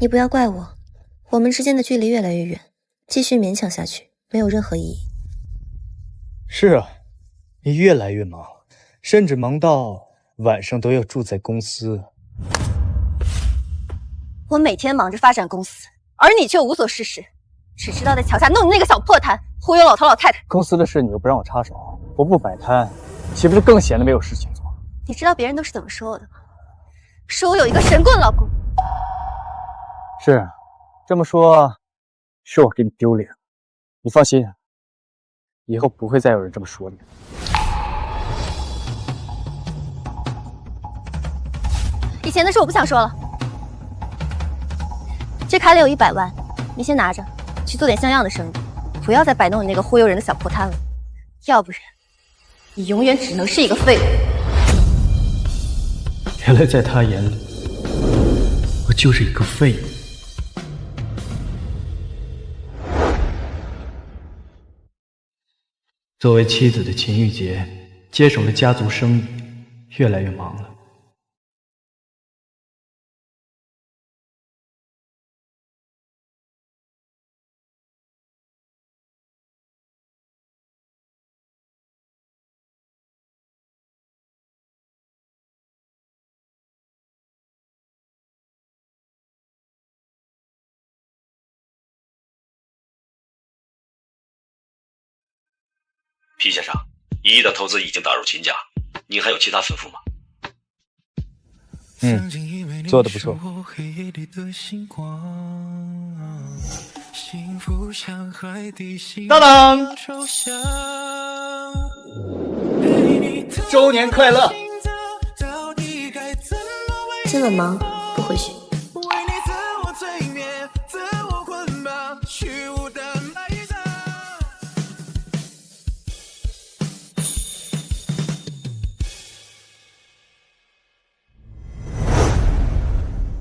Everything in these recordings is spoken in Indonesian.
你不要怪我，我们之间的距离越来越远，继续勉强下去没有任何意义。是啊，你越来越忙，甚至忙到晚上都要住在公司。我每天忙着发展公司，而你却无所事事，只知道在桥下弄你那个小破摊，忽悠老头老太太。公司的事你又不让我插手，我不摆摊，岂不是更闲得没有事情做？你知道别人都是怎么说我的吗？说我有一个神棍老公。是，这么说，是我给你丢脸。你放心，以后不会再有人这么说你。以前的事我不想说了。这卡里有100万，你先拿着，去做点像样的生意，不要再摆弄你那个忽悠人的小破摊了，要不然你永远只能是一个废物。原来在他眼里，我就是一个废物。作为妻子的秦玉洁接手了家族生意，越来越忙了。皮先生，1亿的投资已经打入秦家，您还有其他吩咐吗？做得不错。当当，周年快乐！今晚忙，不回去。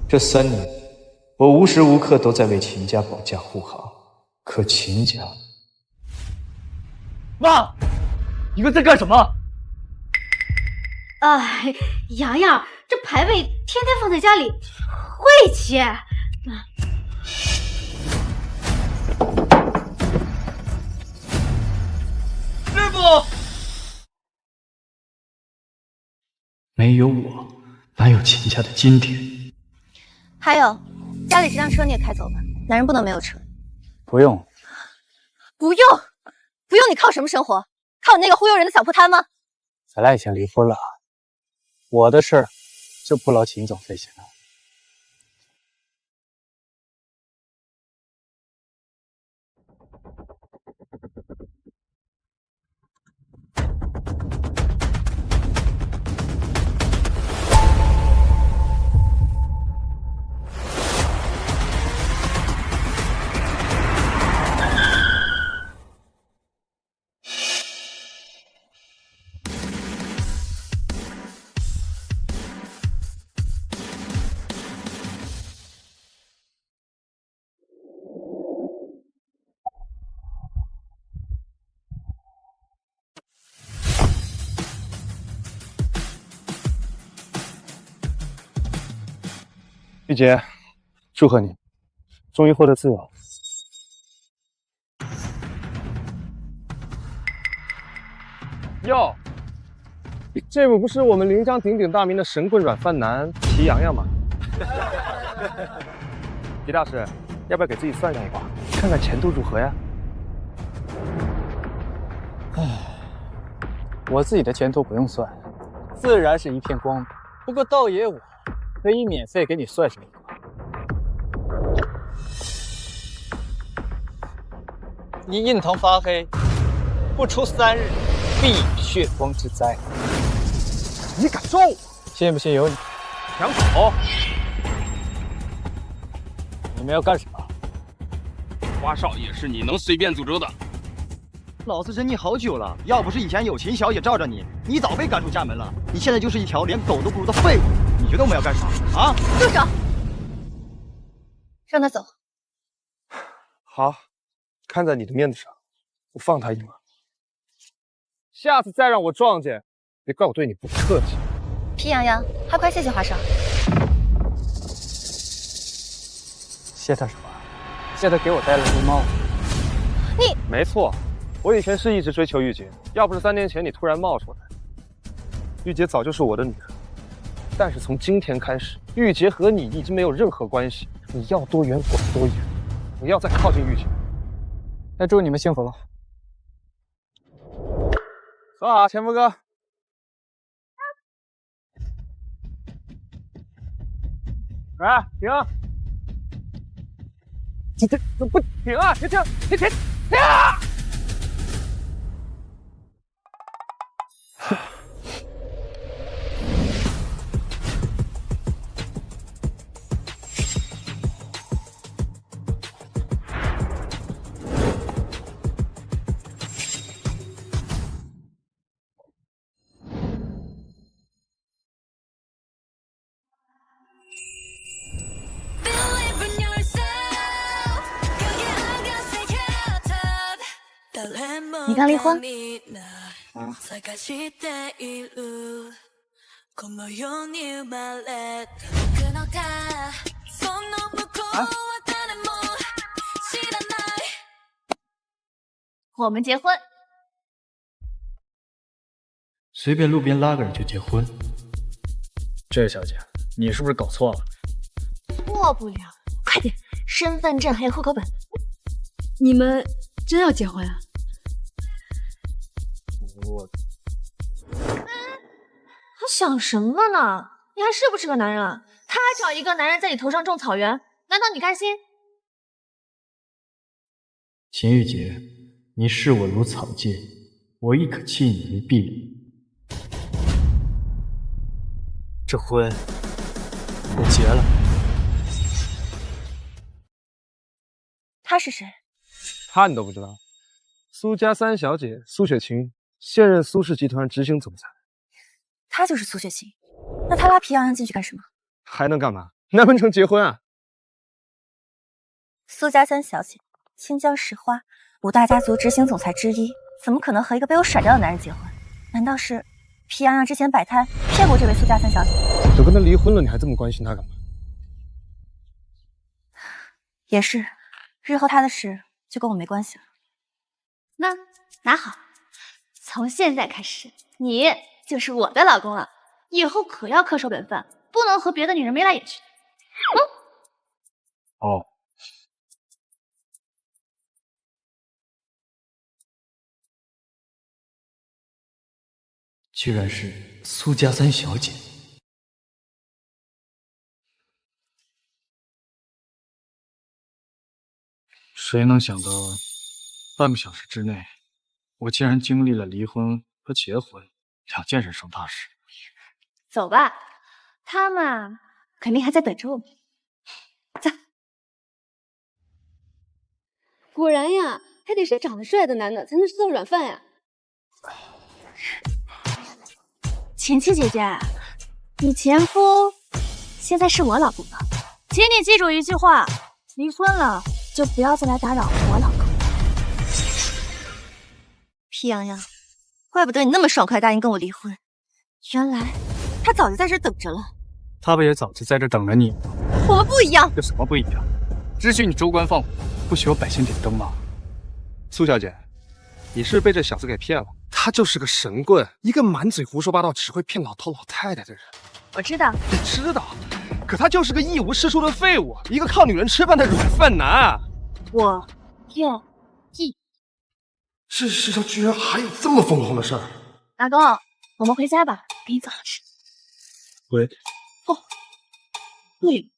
这3年，我无时无刻都在为秦家保驾护航，可秦家……妈，你们在干什么？哎，洋洋，这牌位天天放在家里，晦气。师傅，没有我，哪有秦家的今天？还有，家里这辆车你也开走吧，男人不能没有车。不用。不用，不用，你靠什么生活？靠你那个忽悠人的小破摊吗？咱俩已经离婚了，我的事儿就不劳秦总费心了。玉洁，祝贺你，终于获得自由。哟，这不是我们临江鼎鼎大名的神棍软饭男皮洋洋吗？皮大师，要不要给自己算上一卦，看看前途如何呀？我自己的前途不用算，自然是一片光明。不过道爷我可以免费给你算上一卦。你印堂发黑，不出3日，必有血光之灾。你敢招我？信不信由你。两口，你们要干什么？花少爷是你能随便诅咒的？老子忍你好久了，要不是以前有秦小姐罩着你，你早被赶出家门了。你现在就是一条连狗都不如的废物。你觉得我们要干啥啊？住手！让他走。好，看在你的面子上，我放他一马。下次再让我撞见，别怪我对你不客气。皮洋洋，还快谢谢华少。谢他什么？谢他给我戴了绿帽子。没错，我以前是一直追求玉洁，要不是3年前你突然冒出来，玉洁早就是我的女人。但是从今天开始，玉洁和你已经没有任何关系，你要多远滚多远，不要再靠近玉洁。那祝你们幸福了。喝好，前夫哥。来，停！这不停啊！停！啊！你刚离婚？我们结婚。随便路边拉个人就结婚？这位小姐，你是不是搞错了？错不了，快点，身份证还有户口本。你们真要结婚啊？他想什么呢？你还是不是个男人啊？他还找一个男人在你头上种草原，难道你甘心？秦玉洁，你视我如草芥，我亦可弃你于敝履。这婚我结了。他是谁？他你都不知道？苏家三小姐苏雪晴，现任苏氏集团执行总裁。他就是苏雪晴。那他拉皮洋洋进去干什么？还能干嘛？难不成结婚啊？苏家三小姐，清江石花，5大家族执行总裁之一，怎么可能和一个被我甩掉的男人结婚？难道是皮洋洋之前摆摊骗过这位苏家三小姐？都跟他离婚了，你还这么关心他干嘛？也是，日后他的事就跟我没关系了。那拿好，从现在开始，你就是我的老公了。以后可要恪守本分，不能和别的女人眉来眼去。哦。居然是苏家三小姐。谁能想到，半个小时之内，我竟然经历了离婚和结婚2件人生大事。走吧，他们肯定还在等着我们。走。果然呀，还得是长得帅的男的才能吃到软饭呀。晴晴姐姐，你前夫现在是我老公了，请你记住一句话：离婚了就不要再来打扰我老公。皮洋洋，怪不得你那么爽快答应跟我离婚，原来他早就在这等着了。他不也早就在这等着你？我们不一样。有什么不一样？只许你州官放火，不许我百姓点灯吗？苏小姐，你是被这小子给骗了。他就是个神棍，一个满嘴胡说八道、只会骗老头老太太的人。我知道，你知道，可他就是个一无是处的废物，一个靠女人吃饭的软饭男。我愿意。这世上居然还有这么疯狂的事儿！老公，我们回家吧，给你做好吃。喂。哦，对，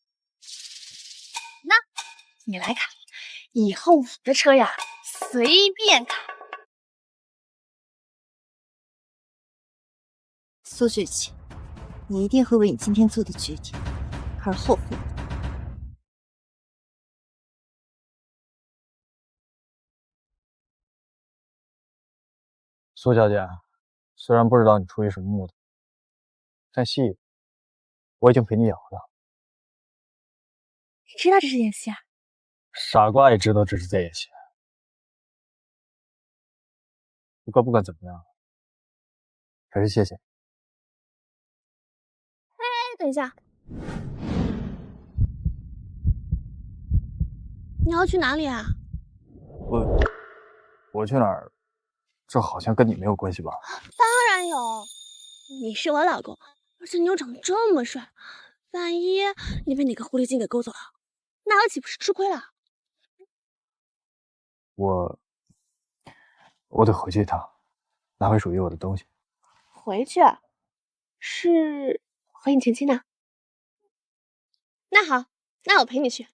那你来开，以后我的车呀，随便开。苏雪晴，你一定会为你今天做的决定而后悔。苏小姐，虽然不知道你出于什么目的，但戏我已经陪你演完了。你知道这是演戏啊？傻瓜也知道这是在演戏。不过不管怎么样，还是谢谢你。等一下，你要去哪里啊？我去哪儿？这好像跟你没有关系吧？当然有，你是我老公，而且你又长得这么帅，万一你被哪个狐狸精给勾走了，那我岂不是吃亏了？我得回去一趟，拿回属于我的东西。回去？是和你前妻呢？那好，那我陪你去。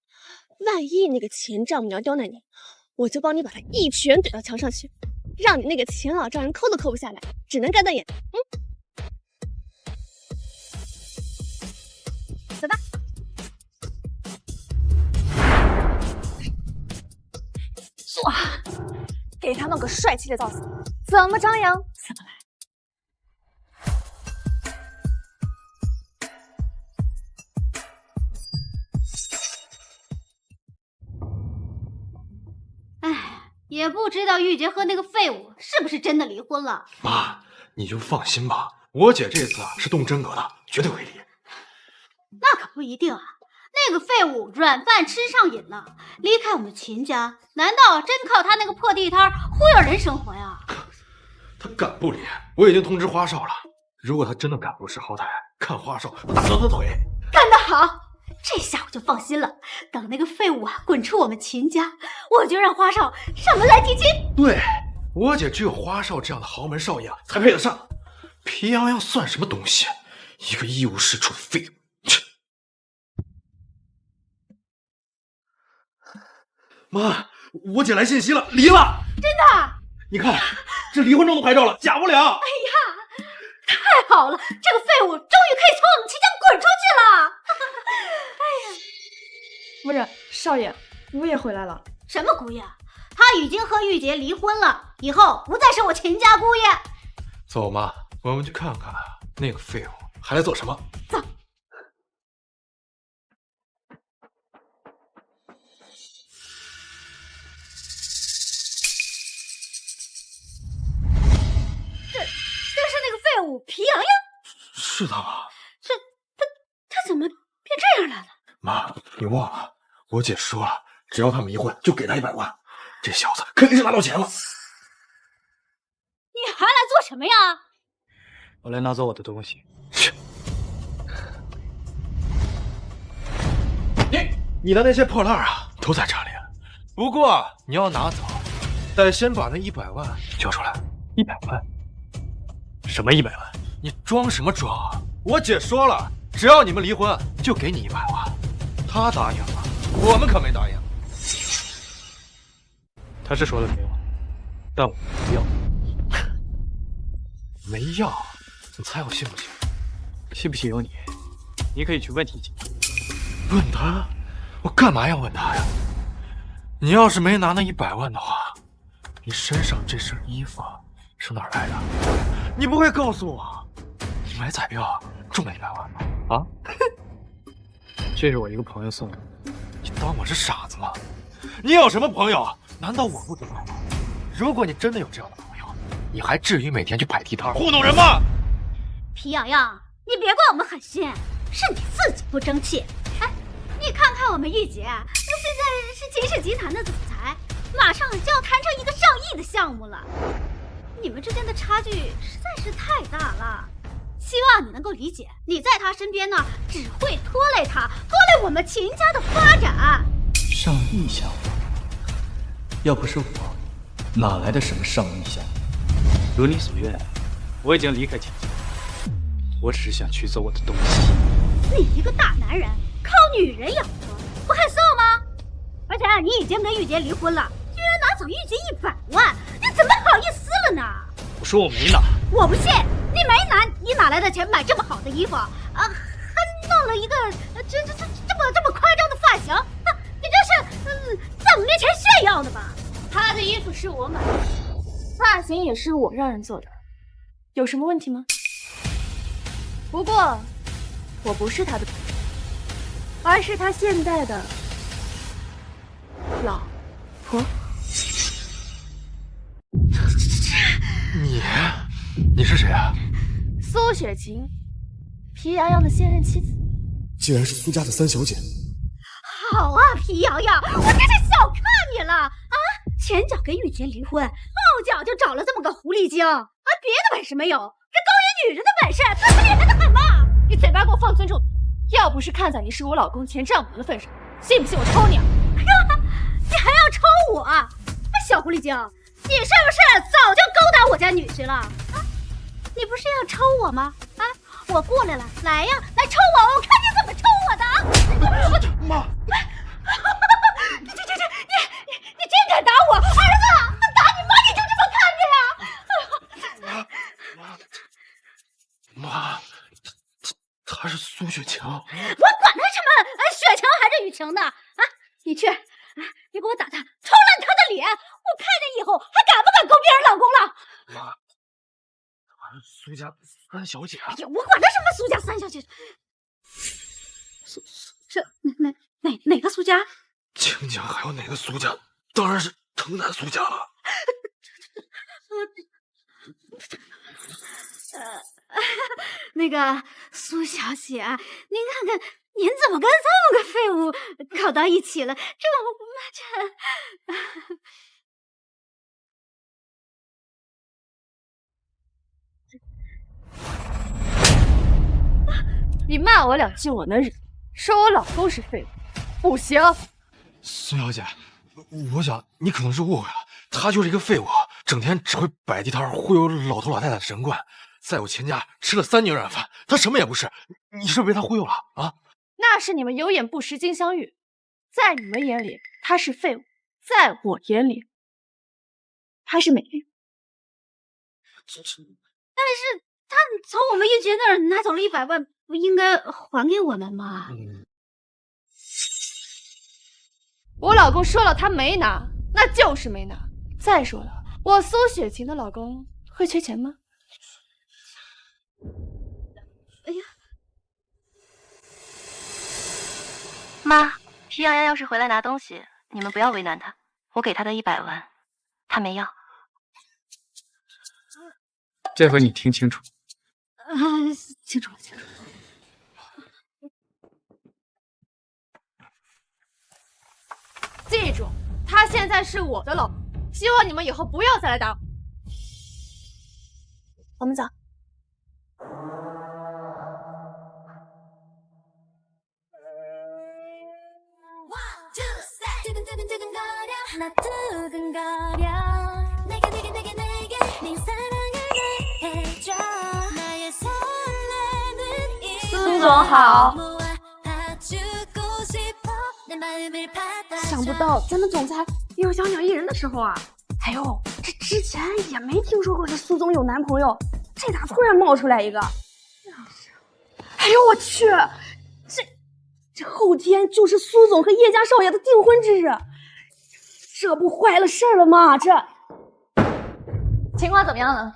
万一那个前丈母娘刁难你，我就帮你把她一拳怼到墙上去，让你那个前老丈人抠都抠不下来，只能干瞪眼。走吧。坐，给他弄个帅气的造型，怎么张扬怎么来。也不知道玉洁和那个废物是不是真的离婚了。妈，你就放心吧，我姐这次是动真格的，绝对会离。那可不一定啊，那个废物软饭吃上瘾了，离开我们秦家，难道真靠他那个破地摊忽悠人生活呀？他敢不离，我已经通知花少了。如果他真的敢不识好歹，看花少我打断他腿。干得好！这下我就放心了。等那个废物滚出我们秦家，我就让花少上门来提亲。对，我姐只有花少这样的豪门少爷才配得上。皮洋洋算什么东西？一个一无是处的废物。妈，我姐来信息了，离了。真的？你看，这离婚证都拍照了，假不了。哎呀，太好了，这个废物终于可以从我们秦家滚出去了。夫人，少爷，姑爷回来了。什么姑爷？他已经和玉洁离婚了，以后不再是我秦家姑爷。走嘛，我们去看看那个废物还来做什么。走。这是那个废物皮洋洋？是他吗？他怎么变这样来了？妈，你忘了，我姐说了，只要他们离婚，就给他100万。这小子肯定是拿到钱了。你还来做什么呀？我来拿走我的东西。你的那些破烂啊，都在这里。不过你要拿走，得先把那100万交出来。100万？什么100万？你装什么装啊？我姐说了，只要你们离婚，就给你100万。她答应了，我们可没答应。他是说了给我，但我不要。没要？你猜我信不信？信不信由你，你可以去问体姐。问他？我干嘛要问他呀？你要是没拿那100万的话，你身上这身衣服是哪儿来的？你不会告诉我，你买彩票中了100万吗？啊？这是我一个朋友送的。你当我是傻子吗？你有什么朋友？难道我不知道吗？如果你真的有这样的朋友，你还至于每天去摆地摊糊弄人吗？皮洋洋，你别怪我们狠心，是你自己不争气。哎，你看看我们玉洁，现在是秦氏集团的总裁，马上就要谈成一个上亿的项目了。你们之间的差距实在是太大了，希望你能够理解。你在他身边呢，只会拖累他，拖累我们秦家的发展。上亿项目？要不是我，哪来的什么上亿项目？如你所愿，我已经离开秦家，我只是想取走我的东西。你一个大男人，靠女人养活，不害臊吗？而且你已经跟玉洁离婚了，居然拿走玉洁100万，你怎么好意思了呢？我说我没拿。我不信，你没拿，你哪来的钱买这么好的衣服？还弄了一个这么夸张的发型，你这是在我们面前炫耀的吧？他的衣服是我买的，发型也是我让人做的，有什么问题吗？不过我不是他的朋友，而是他现在的老婆。你是谁啊？苏雪晴，皮洋洋的现任妻子。竟然是苏家的3小姐。啊！好啊，皮瑶瑶，我真是小看你了啊！前脚跟玉洁离婚，后脚就找了这么个狐狸精啊！别的本事没有，这勾引女人的本事他是厉害的很嘛！你嘴巴给我放尊重！要不是看在你是我老公前丈母娘的份上，信不信我抽你啊？你还要抽我？小狐狸精，你是不是早就勾搭我家女婿了？啊，你不是要抽我吗？啊，我过来了，来呀，来抽我，我看你怎么抽我的啊！妈，你真敢打我，儿子，打你妈你就这么看着呀？妈，他是苏雪晴。我管他什么雪晴还是雨晴的啊！你去，你给我打他，抽烂他的脸！我看见以后还敢不敢勾别人老公了？妈，她是苏家三小姐。哎呀，我管他什么苏家三小姐，是哪个苏家？亲家还有哪个苏家？当然是城南苏家了。那个苏小姐，您看看，您怎么跟这么个废物搞到一起了？这你骂我2句我能忍，说我老公是废物，不行。苏小姐，我想你可能是误会了，他就是一个废物，整天只会摆地摊忽悠老头老太太的神棍，在我钱家吃了3年软饭，他什么也不是。你是不是被他忽悠了啊？那是你们有眼不识金镶玉，在你们眼里他是废物，在我眼里他是美丽。但是他从我们玉洁那儿拿走了100万，不应该还给我们吗？我老公说了他没拿，那就是没拿。再说了，我苏雪晴的老公会缺钱吗？哎呀，妈，皮洋洋要是回来拿东西，你们不要为难他，我给他的100万，他没要。这回你听清楚。清楚了。记住，他现在是我的老公，希望你们以后不要再来打我。我们走。苏总好。想不到咱们总裁也有小鸟依人的时候啊！哎呦，这之前也没听说过这苏总有男朋友，这咋突然冒出来一个？哎呦我去，这后天就是苏总和叶家少爷的订婚之日，这不坏了事儿了吗？这情况怎么样呢？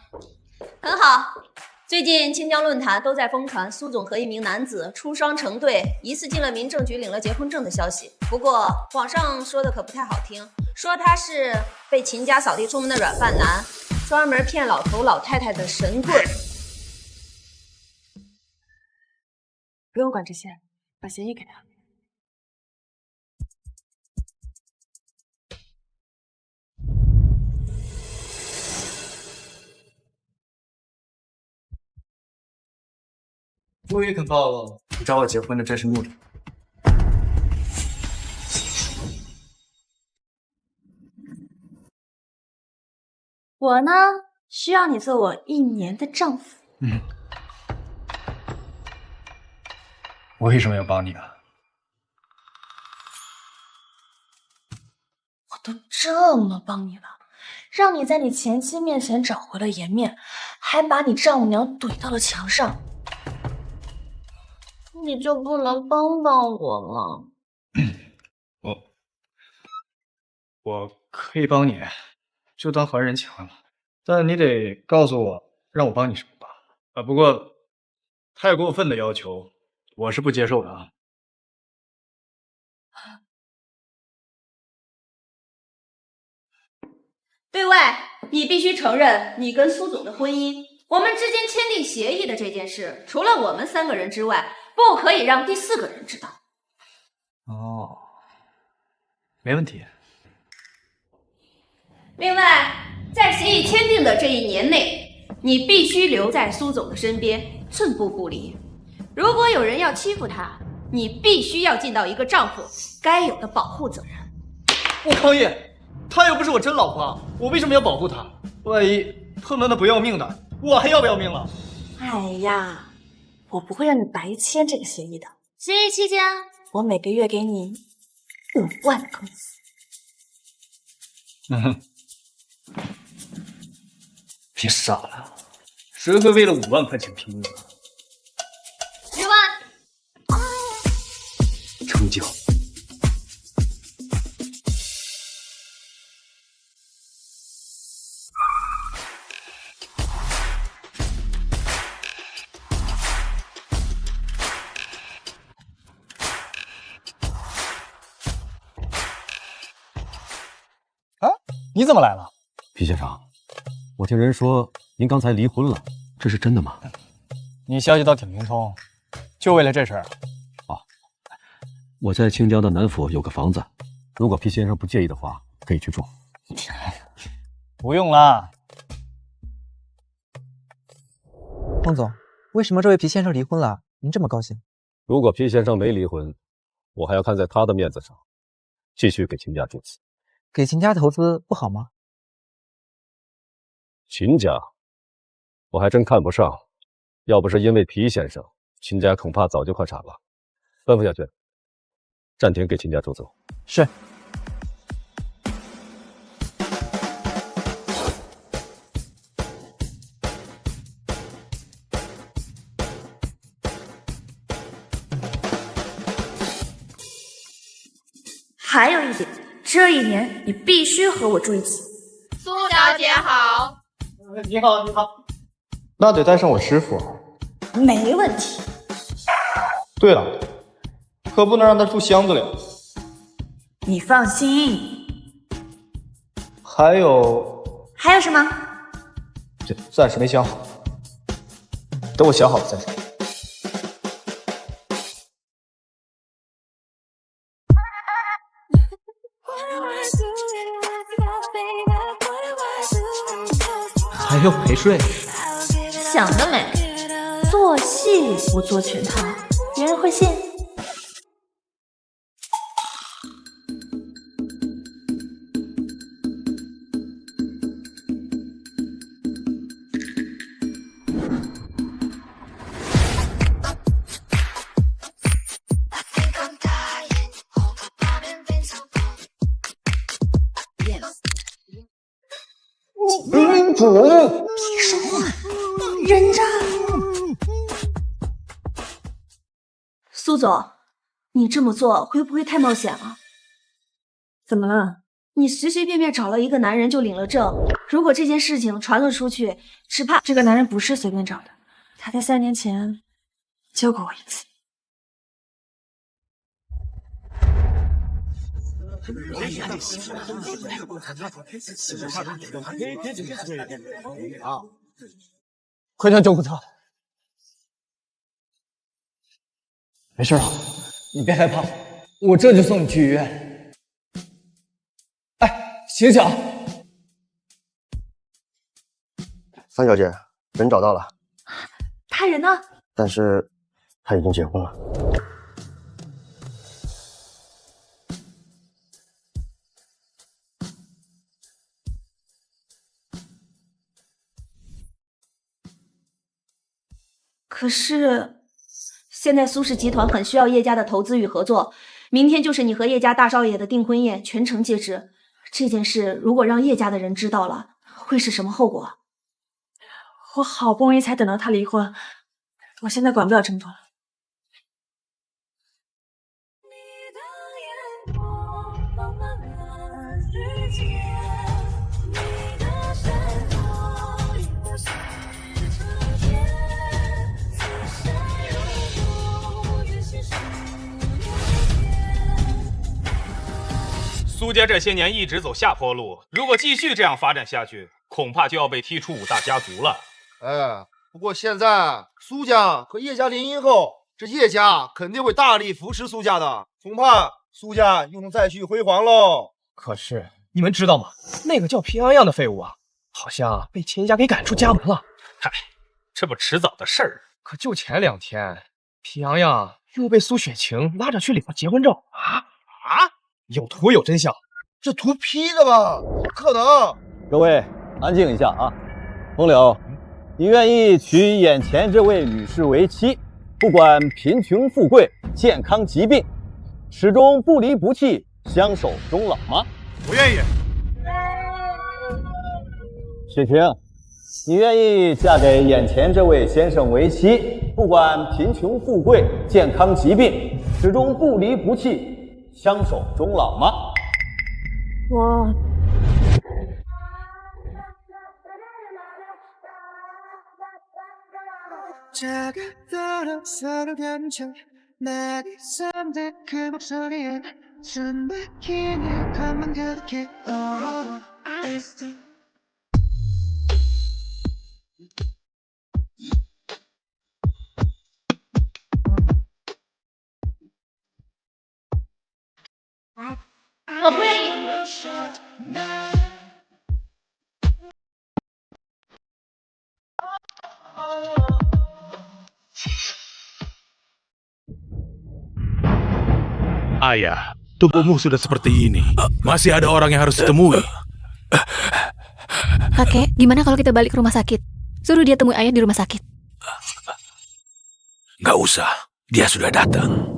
很好。最近清江论坛都在疯传苏总和一名男子出双成对，疑似进了民政局领了结婚证的消息。不过网上说的可不太好听，说他是被秦家扫地出门的软饭男，专门骗老头老太太的神棍。不用管这些，把协议给他。终于肯报了你找我结婚的真实目的。我呢，需要你做我1年的丈夫。我为什么要帮你啊？我都这么帮你了，让你在你前妻面前找回了颜面，还把你丈母娘怼到了墙上，你就不能帮帮我吗？我可以帮你，就当还人情了嘛。但你得告诉我，让我帮你什么吧。不过太过分的要求，我是不接受的啊。对外，你必须承认你跟苏总的婚姻，我们之间签订协议的这件事，除了我们3个人之外，不可以让第4个人知道。哦，没问题。另外，在协议签订的这1年内，你必须留在苏总的身边，寸步不离。如果有人要欺负他，你必须要尽到一个丈夫该有的保护责任。我康业，她又不是我真老婆，我为什么要保护她？万一碰到那不要命的，我还要不要命了？哎呀，我不会让你白签这个协议的。协议期间，我每个月给你5万工资。别傻了，谁会为了5万块钱拼命啊？10万，成交。你怎么来了？皮先生，我听人说您刚才离婚了，这是真的吗？你消息倒挺灵通，就为了这事儿？啊，我在青江的南府有个房子，如果皮先生不介意的话，可以去住。不用啦。孟总，为什么这位皮先生离婚了？您这么高兴？如果皮先生没离婚，我还要看在他的面子上，继续给秦家注资。给秦家投资不好吗？秦家，我还真看不上。要不是因为皮先生，秦家恐怕早就快傻了。吩咐下去，暂停给秦家注资。是。还有一点，这1年你必须和我住一起。苏小姐好。你好，你好。那得带上我师傅。没问题。对了，可不能让他住箱子里。你放心。还有什么？这暂时没想好，等我想好了再说。还要陪睡？想得美！做戏不做全套，别人会信。别说话，忍着。苏总，你这么做会不会太冒险了？怎么了？你随随便便找了一个男人就领了证，如果这件事情传了出去，只怕……这个男人不是随便找的，他在3年前救过我一次。快叫救护车！没事了，你别害怕，我这就送你去医院。哎，醒醒！范小姐，人找到了。他人呢？但是他已经结婚了。可是，现在苏氏集团很需要叶家的投资与合作，明天就是你和叶家大少爷的订婚宴，全程皆知。这件事如果让叶家的人知道了，会是什么后果？我好不容易才等到他离婚，我现在管不了这么多了。苏家这些年一直走下坡路，如果继续这样发展下去，恐怕就要被踢出5大家族了。哎，不过现在苏家和叶家联姻后，这叶家肯定会大力扶持苏家的，恐怕苏家又能再续辉煌喽。可是你们知道吗？那个叫皮洋洋的废物啊，好像被钱家给赶出家门了。嗨，这不迟早的事儿。可就前2天，皮洋洋又被苏雪晴拉着去领了结婚证啊！有图有真相，这图 P 的吧？不可能！各位安静一下啊！风柳，你愿意娶眼前这位女士为妻，不管贫穷富贵、健康疾病，始终不离不弃，相守终老吗？我愿意。雪婷，你愿意嫁给眼前这位先生为妻，不管贫穷富贵、健康疾病，始终不离不弃，相守终老吗？我不愿意。Ayah, tubuhmu sudah seperti ini. Masih ada orang yang harus ditemui. Kakek, gimana kalau kita balik ke rumah sakit? Suruh dia temui ayah di rumah sakit. Gak usah, dia sudah datang.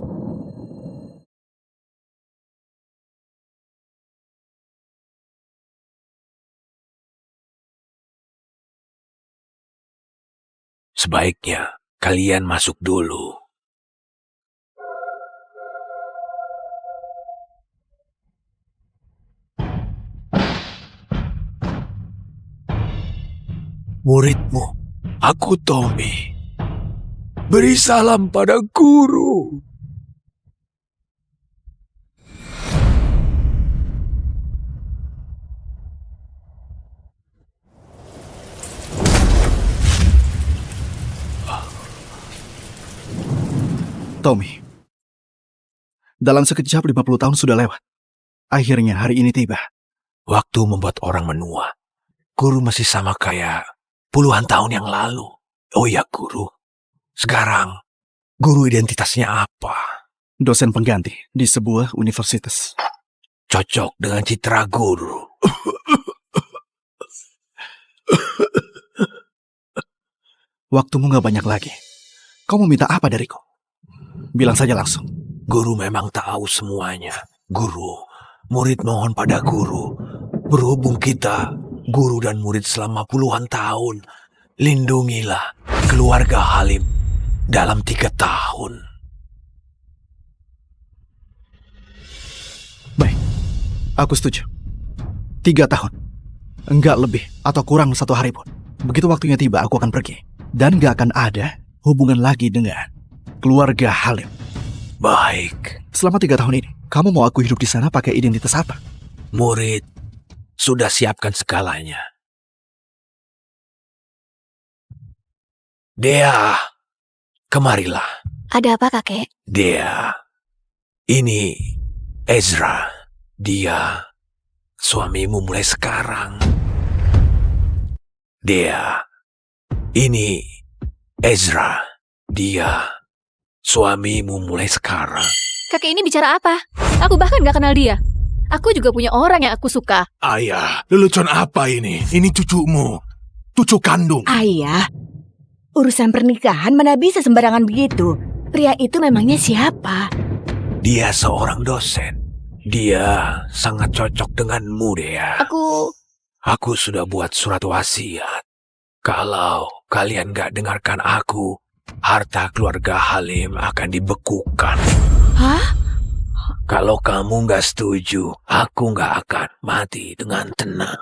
Sebaiknya kalian masuk dulu. Muridmu, aku Tommy. Beri salam pada guru. Tommy, dalam sekejap 50 tahun sudah lewat. Akhirnya hari ini tiba. Waktu membuat orang menua. Guru masih sama kayak puluhan tahun yang lalu. Oh ya guru, sekarang guru identitasnya apa? Dosen pengganti di sebuah universitas. Cocok dengan citra guru. Waktumu gak banyak lagi. Kau mau minta apa dariku? Bilang saja langsung. Guru memang tahu semuanya. Guru, murid mohon pada guru. Berhubung kita guru dan murid selama puluhan tahun, lindungilah keluarga Halim dalam 3 tahun. Baik, aku setuju. 3 tahun. Enggak lebih atau kurang 1 hari pun. Begitu waktunya tiba, aku akan pergi. Dan gak akan ada hubungan lagi dengan keluarga Halim. Baik. Selama 3 tahun ini, kamu mau aku hidup di sana pakai identitas apa? Murid sudah siapkan segalanya. Dea, kemarilah. Ada apa, kakek? Dea, ini Ezra. Dia suamimu mulai sekarang. Dea, ini Ezra. Dia suamimu mulai sekarang. Kakek ini bicara apa? Aku bahkan gak kenal dia. Aku juga punya orang yang aku suka. Ayah, lelucon apa ini? Ini cucumu. Cucu kandung. Ayah, urusan pernikahan mana bisa sembarangan begitu. Pria itu memangnya siapa? Dia seorang dosen. Dia sangat cocok denganmu, Dea. Aku sudah buat surat wasiat. Kalau kalian gak dengarkan aku, harta keluarga Halim akan dibekukan. Hah? Kalau kamu gak setuju, aku gak akan mati dengan tenang.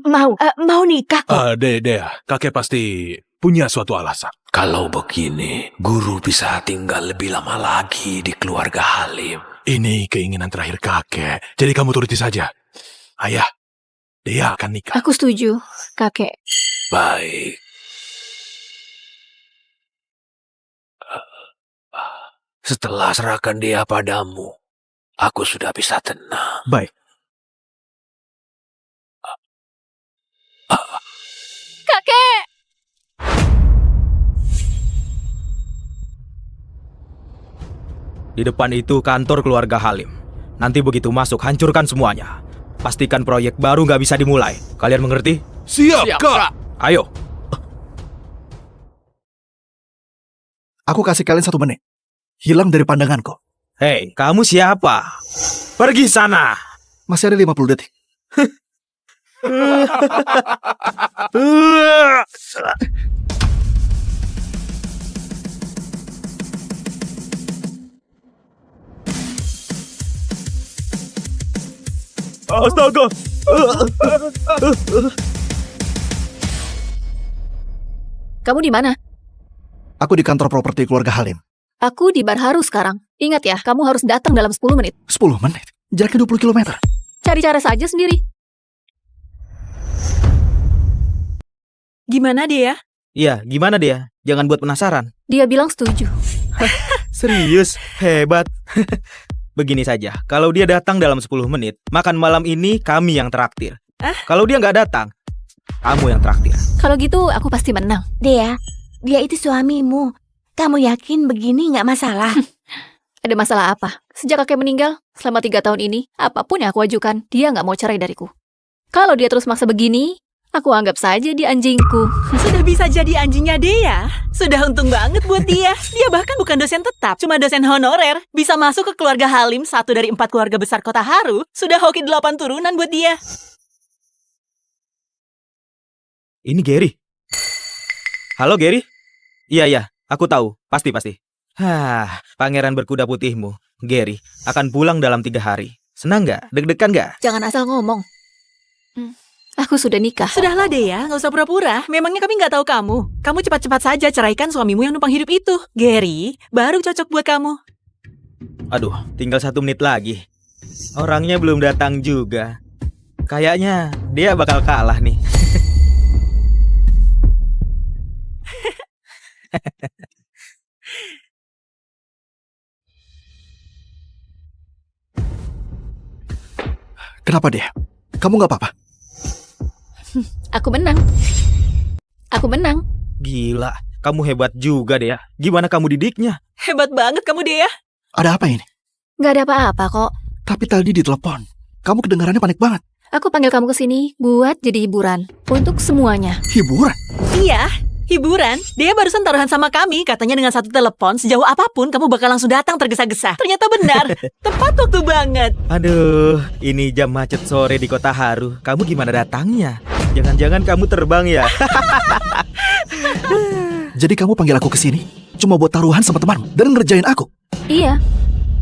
Mau nikah kok. Dea, kakek pasti punya suatu alasan. Kalau begini, guru bisa tinggal lebih lama lagi di keluarga Halim. Ini keinginan terakhir kakek, jadi kamu turuti saja. Ayah, Dea akan nikah. Aku setuju, kakek. Baik. Setelah serahkan dia padamu, aku sudah bisa tenang. Baik. Kakek! Di depan itu kantor keluarga Halim. Nanti begitu masuk, hancurkan semuanya. Pastikan proyek baru nggak bisa dimulai. Kalian mengerti? Siap, Kak. Ayo. Aku kasih kalian 1 menit. Hilang dari pandanganku. Hei, kamu siapa? Pergi sana. Masih ada 50 detik. Astaga. Kamu di mana? Aku di kantor properti keluarga Halim. Aku di Bar Haru sekarang. Ingat ya, kamu harus datang dalam 10 menit. 10 menit? Jaraknya 20 km. Cari cara saja sendiri. Gimana dia? Iya, gimana dia? Jangan buat penasaran. Dia bilang setuju. Serius? Hebat. Begini saja, kalau dia datang dalam 10 menit, makan malam ini kami yang traktir. Kalau dia nggak datang, kamu yang traktir. Kalau gitu, aku pasti menang. Dia itu suamimu. Kamu yakin begini nggak masalah? Ada masalah apa? Sejak kakek meninggal, selama 3 tahun ini, apapun yang aku ajukan, dia nggak mau cerai dariku. Kalau dia terus maksa begini, aku anggap saja dia anjingku. Sudah bisa jadi anjingnya dia. Sudah untung banget buat dia. Dia bahkan bukan dosen tetap, cuma dosen honorer. Bisa masuk ke keluarga Halim, 1 dari 4 keluarga besar kota Haru. Sudah hoki 8 turunan buat dia. Ini Gary. Halo Gary? Iya, aku tahu. Pasti. Pangeran berkuda putihmu, Gary, akan pulang dalam 3 hari. Senang nggak? Deg-degan nggak? Jangan asal ngomong. Aku sudah nikah. Sudahlah Dea, nggak usah pura-pura. Memangnya kami nggak tahu kamu. Kamu cepat-cepat saja ceraikan suamimu yang numpang hidup itu. Gary, baru cocok buat kamu. Aduh, tinggal 1 menit lagi. Orangnya belum datang juga. Kayaknya dia bakal kalah nih. Kenapa dia? Kamu nggak apa-apa? Aku menang. Gila, kamu hebat juga Dea. Gimana kamu didiknya? Hebat banget kamu Dea. Ada apa ini? Gak ada apa-apa kok. Tapi tadi di telepon, kamu kedengarannya panik banget. Aku panggil kamu ke sini buat jadi hiburan untuk semuanya. Hiburan? Iya, hiburan. Dia barusan taruhan sama kami. Katanya dengan 1 telepon, sejauh apapun kamu bakal langsung datang tergesa-gesa. Ternyata benar. Tepat waktu banget. Aduh, ini jam macet sore di kota Haru. Kamu gimana datangnya? Jangan-jangan kamu terbang ya? Jadi kamu panggil aku ke sini cuma buat taruhan sama temanmu dan ngerjain aku? Iya.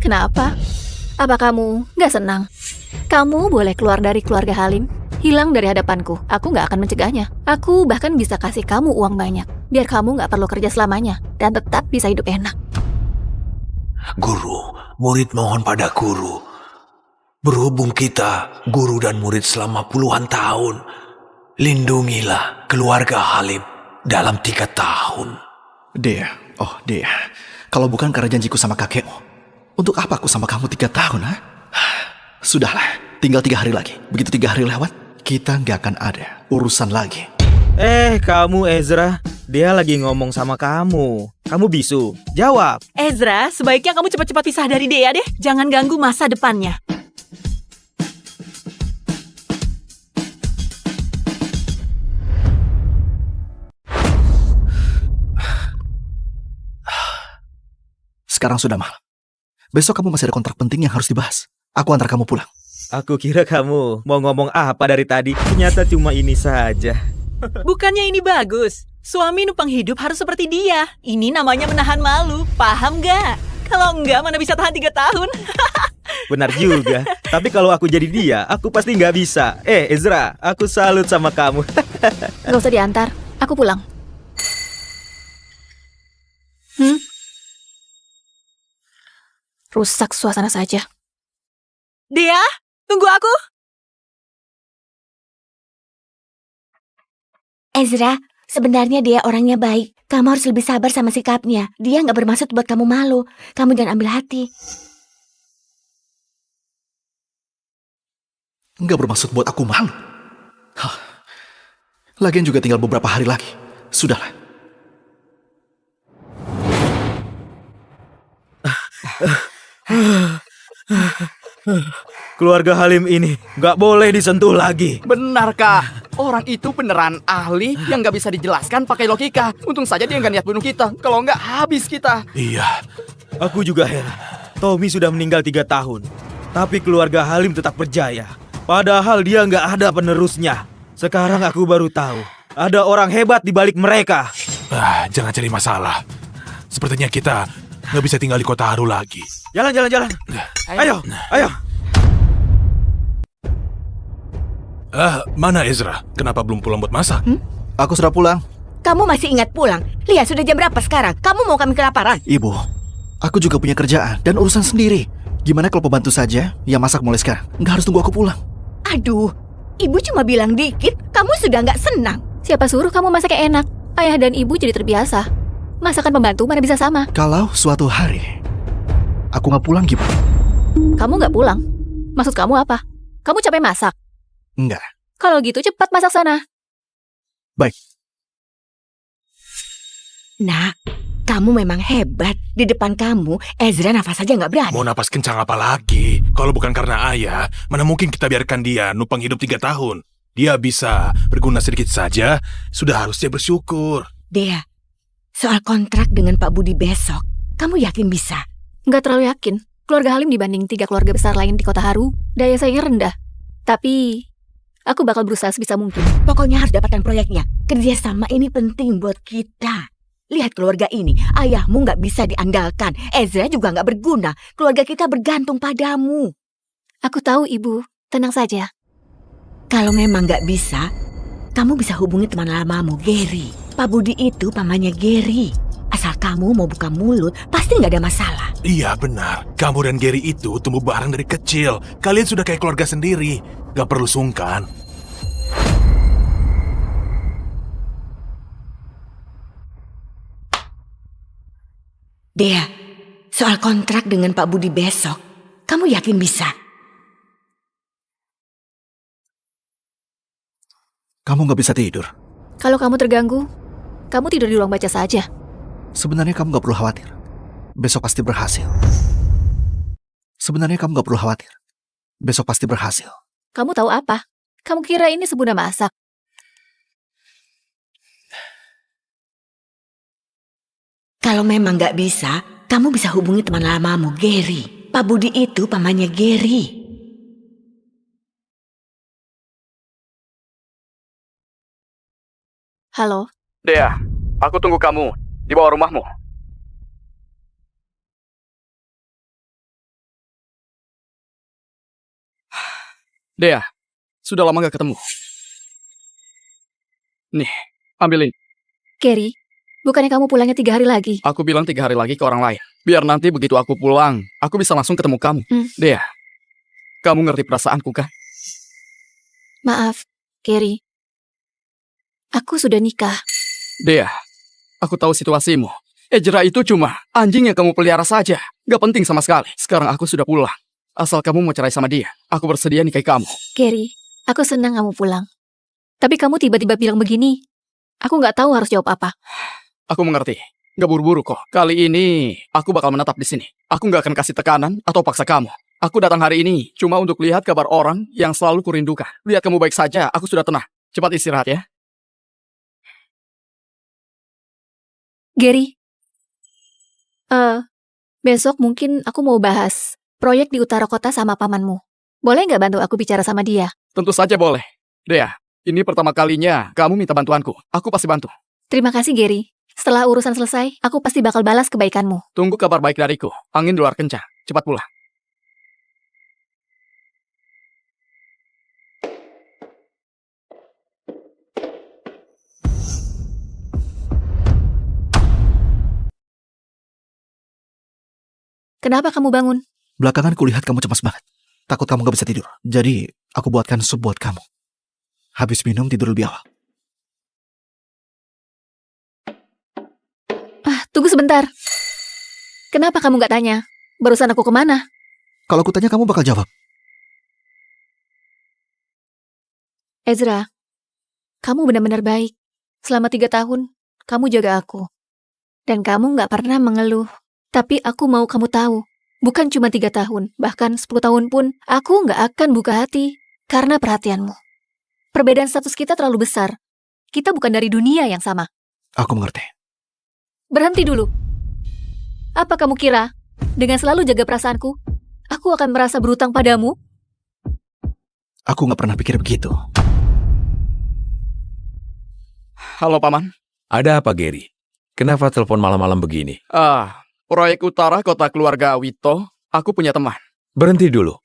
Kenapa? Apa kamu nggak senang? Kamu boleh keluar dari keluarga Halim, hilang dari hadapanku. Aku nggak akan mencegahnya. Aku bahkan bisa kasih kamu uang banyak, biar kamu nggak perlu kerja selamanya dan tetap bisa hidup enak. Guru, murid mohon pada guru. Berhubung kita, guru dan murid selama puluhan tahun, lindungilah keluarga Halim dalam 3 tahun. Dea, kalau bukan karena janjiku sama kakekmu, untuk apa aku sama kamu 3 tahun, ha? Sudahlah, tinggal 3 hari lagi. Begitu 3 hari lewat, kita nggak akan ada urusan lagi. Kamu Ezra, dia lagi ngomong sama kamu. Kamu bisu, jawab. Ezra, sebaiknya kamu cepat-cepat pisah dari Dea deh. Jangan ganggu masa depannya. Sekarang sudah malam. Besok kamu masih ada kontrak penting yang harus dibahas. Aku antar kamu pulang. Aku kira kamu mau ngomong apa dari tadi. Ternyata cuma ini saja. Bukannya ini bagus? Suami numpang hidup harus seperti dia. Ini namanya menahan malu. Paham gak? Kalau enggak, mana bisa tahan 3 tahun? Benar juga. Tapi kalau aku jadi dia, aku pasti nggak bisa. Ezra, aku salut sama kamu. Gak usah diantar. Aku pulang. Rusak suasana saja. Dea, tunggu aku. Ezra, sebenarnya dia orangnya baik. Kamu harus lebih sabar sama sikapnya. Dia nggak bermaksud buat kamu malu. Kamu jangan ambil hati. nggak bermaksud buat aku malu. Hah. Lagian juga tinggal beberapa hari lagi. Sudahlah. Keluarga Halim ini nggak boleh disentuh lagi. Benar, Kak. Orang itu beneran ahli yang nggak bisa dijelaskan pakai logika. Untung saja dia nggak niat bunuh kita. Kalau nggak, habis kita. Iya. Aku juga heran. Tommy sudah meninggal 3 tahun. Tapi keluarga Halim tetap berjaya. Padahal dia nggak ada penerusnya. Sekarang aku baru tahu. Ada orang hebat di balik mereka. Jangan cari masalah. Sepertinya kita nggak bisa tinggal di kota Haru lagi. Jalan. Ayo. Mana Ezra? Kenapa belum pulang buat masak? Aku sudah pulang. Kamu masih ingat pulang? Lihat sudah jam berapa sekarang? Kamu mau kami kelaparan? Ibu, aku juga punya kerjaan dan urusan sendiri. Gimana kalau pembantu saja yang masak mulai sekarang? Nggak harus tunggu aku pulang. Aduh, ibu cuma bilang dikit, kamu sudah nggak senang. Siapa suruh kamu masak yang enak? Ayah dan ibu jadi terbiasa. Masakan pembantu mana bisa sama? Kalau suatu hari aku nggak pulang gimana? Kamu nggak pulang? Maksud kamu apa? Kamu capek masak? Enggak. Kalau gitu cepat masak sana. Baik. Nah, kamu memang hebat. Di depan kamu, Ezra nafas saja nggak berani. Mau napas kencang apa lagi? Kalau bukan karena ayah, mana mungkin kita biarkan dia numpang hidup 3 tahun. Dia bisa berguna sedikit saja, sudah harusnya bersyukur. Dea, soal kontrak dengan Pak Budi besok, kamu yakin bisa? Nggak terlalu yakin. Keluarga Halim dibanding 3 keluarga besar lain di kota Haru, daya saingnya rendah. Tapi aku bakal berusaha sebisa mungkin. Pokoknya harus dapatkan proyeknya. Kerjasama ini penting buat kita. Lihat keluarga ini, ayahmu nggak bisa diandalkan. Ezra juga nggak berguna. Keluarga kita bergantung padamu. Aku tahu, Ibu. Tenang saja. Kalau memang nggak bisa, kamu bisa hubungi teman lamamu, Gary. Pak Budi itu pamannya Gary. Asal kamu mau buka mulut, pasti nggak ada masalah. Iya benar, kamu dan Gary itu tumbuh bareng dari kecil. Kalian sudah kayak keluarga sendiri. Gak perlu sungkan. Dea, soal kontrak dengan Pak Budi besok, kamu yakin bisa? Kamu nggak bisa tidur. Kalau kamu terganggu, kamu tidur di ruang baca saja. Sebenarnya kamu nggak perlu khawatir. Besok pasti berhasil. Sebenarnya kamu nggak perlu khawatir. Besok pasti berhasil. Kamu tahu apa? Kamu kira ini sebuah masak? Kalau memang nggak bisa, kamu bisa hubungi teman lamamu, Gary. Pak Budi itu pamannya Gary. Halo? Dea, aku tunggu kamu di bawah rumahmu. Dea, sudah lama gak ketemu. Nih, ambil ini. Gary, bukannya kamu pulangnya 3 hari lagi? Aku bilang 3 hari lagi ke orang lain. Biar nanti begitu aku pulang, aku bisa langsung ketemu kamu. Dea, kamu ngerti perasaanku kan? Maaf, Gary. Aku sudah nikah. Dea, aku tahu situasimu. Ezra itu cuma anjing yang kamu pelihara saja. Gak penting sama sekali. Sekarang aku sudah pulang. Asal kamu mau cerai sama dia, aku bersedia nikahi kamu. Gary, aku senang kamu pulang. Tapi kamu tiba-tiba bilang begini. Aku nggak tahu harus jawab apa. Aku mengerti. Gak buru-buru kok. Kali ini, aku bakal menetap di sini. Aku gak akan kasih tekanan atau paksa kamu. Aku datang hari ini cuma untuk lihat kabar orang yang selalu kurindukan. Lihat kamu baik saja, aku sudah tenang. Cepat istirahat ya. Gary, besok mungkin aku mau bahas proyek di utara kota sama pamanmu. Boleh nggak bantu aku bicara sama dia? Tentu saja boleh. Dea, ini pertama kalinya kamu minta bantuanku. Aku pasti bantu. Terima kasih, Gary. Setelah urusan selesai, aku pasti bakal balas kebaikanmu. Tunggu kabar baik dariku. Angin di luar kencang. Cepat pulang. Kenapa kamu bangun? Belakangan kulihat kamu cemas banget. Takut kamu gak bisa tidur. Jadi, aku buatkan sup buat kamu. Habis minum, tidur lebih awal. Tunggu sebentar. Kenapa kamu gak tanya? Barusan aku kemana? Kalau aku tanya, kamu bakal jawab. Ezra, kamu benar-benar baik. Selama 3 tahun, kamu jaga aku. Dan kamu nggak pernah mengeluh. Tapi aku mau kamu tahu, bukan cuma 3 tahun, bahkan 10 tahun pun, aku nggak akan buka hati karena perhatianmu. Perbedaan status kita terlalu besar. Kita bukan dari dunia yang sama. Aku mengerti. Berhenti dulu. Apa kamu kira, dengan selalu jaga perasaanku, aku akan merasa berutang padamu? Aku nggak pernah pikir begitu. Halo, Paman. Ada apa, Gary? Kenapa telepon malam-malam begini? Proyek utara kota keluarga Wito, aku punya teman. Berhenti dulu.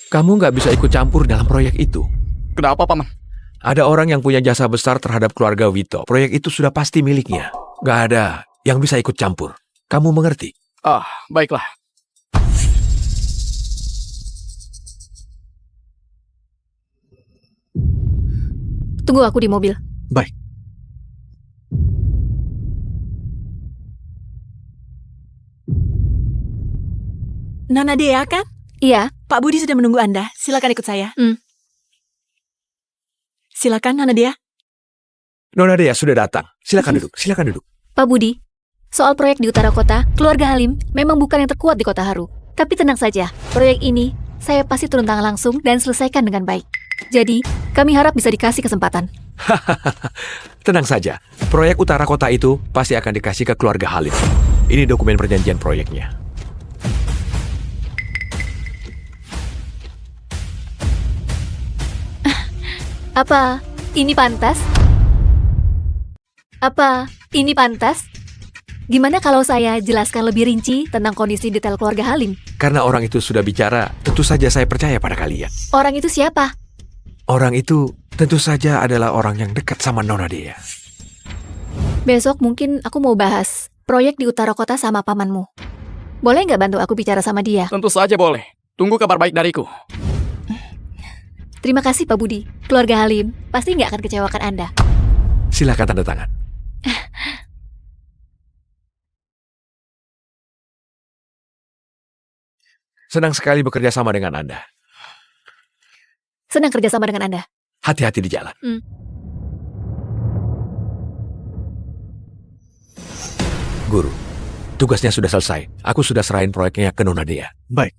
Kamu nggak bisa ikut campur dalam proyek itu. Kenapa, Paman? Ada orang yang punya jasa besar terhadap keluarga Wito. Proyek itu sudah pasti miliknya. Nggak ada yang bisa ikut campur. Kamu mengerti? Baiklah. Tunggu aku di mobil. Baik. Nona Dea kan? Iya. Pak Budi sudah menunggu Anda. Silakan ikut saya. Silakan, Nona Dea. Nona Dea sudah datang. Silakan duduk. Silakan duduk. Pak Budi, soal proyek di utara kota, keluarga Halim memang bukan yang terkuat di kota Haru. Tapi tenang saja, proyek ini saya pasti turun tangan langsung dan selesaikan dengan baik. Jadi, kami harap bisa dikasih kesempatan. Tenang saja. Proyek utara kota itu pasti akan dikasih ke keluarga Halim. Ini dokumen perjanjian proyeknya. Apa ini pantas? Apa ini pantas? Gimana kalau saya jelaskan lebih rinci tentang kondisi detail keluarga Halim? Karena orang itu sudah bicara, tentu saja saya percaya pada kalian. Orang itu siapa? Orang itu tentu saja adalah orang yang dekat sama Nona Dea. Besok mungkin aku mau bahas proyek di utara kota sama pamanmu. Boleh nggak bantu aku bicara sama dia? Tentu saja boleh. Tunggu kabar baik dariku. Terima kasih Pak Budi. Keluarga Halim pasti nggak akan kecewakan Anda. Silakan tanda tangan. Senang sekali bekerja sama dengan Anda. Senang kerja sama dengan Anda. Hati-hati di jalan. Guru, tugasnya sudah selesai. Aku sudah serahin proyeknya ke Nona Dea. Baik.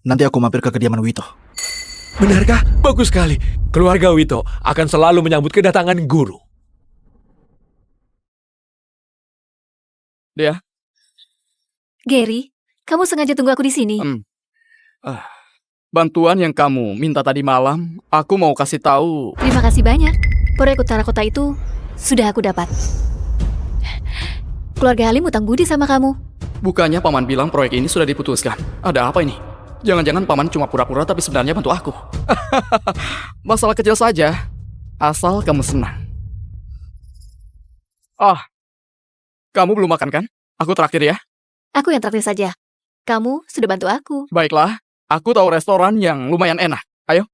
Nanti aku mampir ke kediaman Wito. Benarkah? Bagus sekali. Keluarga Wito akan selalu menyambut kedatangan guru. Dea? Gary, kamu sengaja tunggu aku di sini? Bantuan yang kamu minta tadi malam, aku mau kasih tahu. Terima kasih banyak. Proyek utara kota itu sudah aku dapat. Keluarga Halim utang budi sama kamu. Bukannya Paman bilang proyek ini sudah diputuskan. Ada apa ini? Jangan-jangan Paman cuma pura-pura tapi sebenarnya bantu aku. Masalah kecil saja. Asal kamu senang. Kamu belum makan kan? Aku traktir ya. Aku yang traktir saja. Kamu sudah bantu aku. Baiklah, aku tahu restoran yang lumayan enak. Ayo.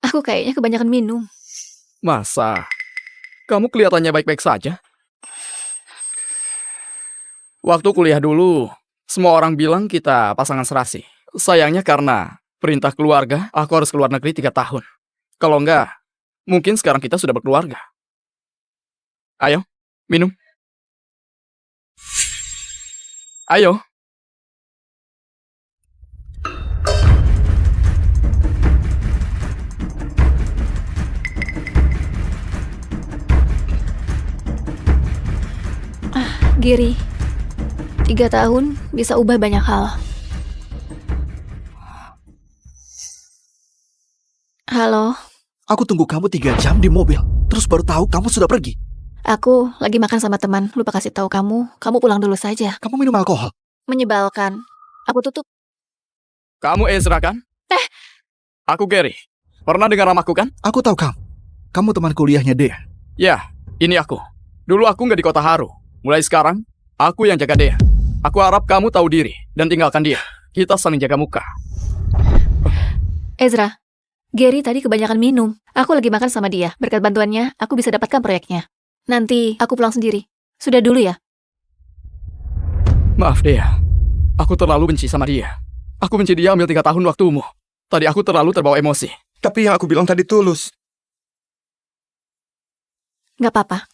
Aku kayaknya kebanyakan minum. Masa? Kamu kelihatannya baik-baik saja. Waktu kuliah dulu, semua orang bilang kita pasangan serasi. Sayangnya karena perintah keluarga, aku harus keluar negeri 3 tahun. Kalau enggak, mungkin sekarang kita sudah berkeluarga. Ayo, minum. Ayo. Gary, 3 tahun bisa ubah banyak hal. Halo. Aku tunggu kamu 3 jam di mobil, terus baru tahu kamu sudah pergi. Aku lagi makan sama teman, lupa kasih tahu kamu pulang dulu saja. Kamu minum alkohol? Menyebalkan. Aku tutup. Kamu Ezra kan? Aku Gary. Pernah dengar namaku kan? Aku tahu kamu. Kamu teman kuliahnya Dea. Ya, ini aku. Dulu aku nggak di kota Haru. Mulai sekarang, aku yang jaga Dea. Aku harap kamu tahu diri dan tinggalkan dia. Kita saling jaga muka. Ezra, Gary tadi kebanyakan minum. Aku lagi makan sama dia. Berkat bantuannya, aku bisa dapatkan proyeknya. Nanti aku pulang sendiri. Sudah dulu ya? Maaf Dea, Aku terlalu benci sama dia. Aku benci dia ambil 3 tahun waktumu. Tadi aku terlalu terbawa emosi. Tapi yang aku bilang tadi tulus. Gak apa-apa.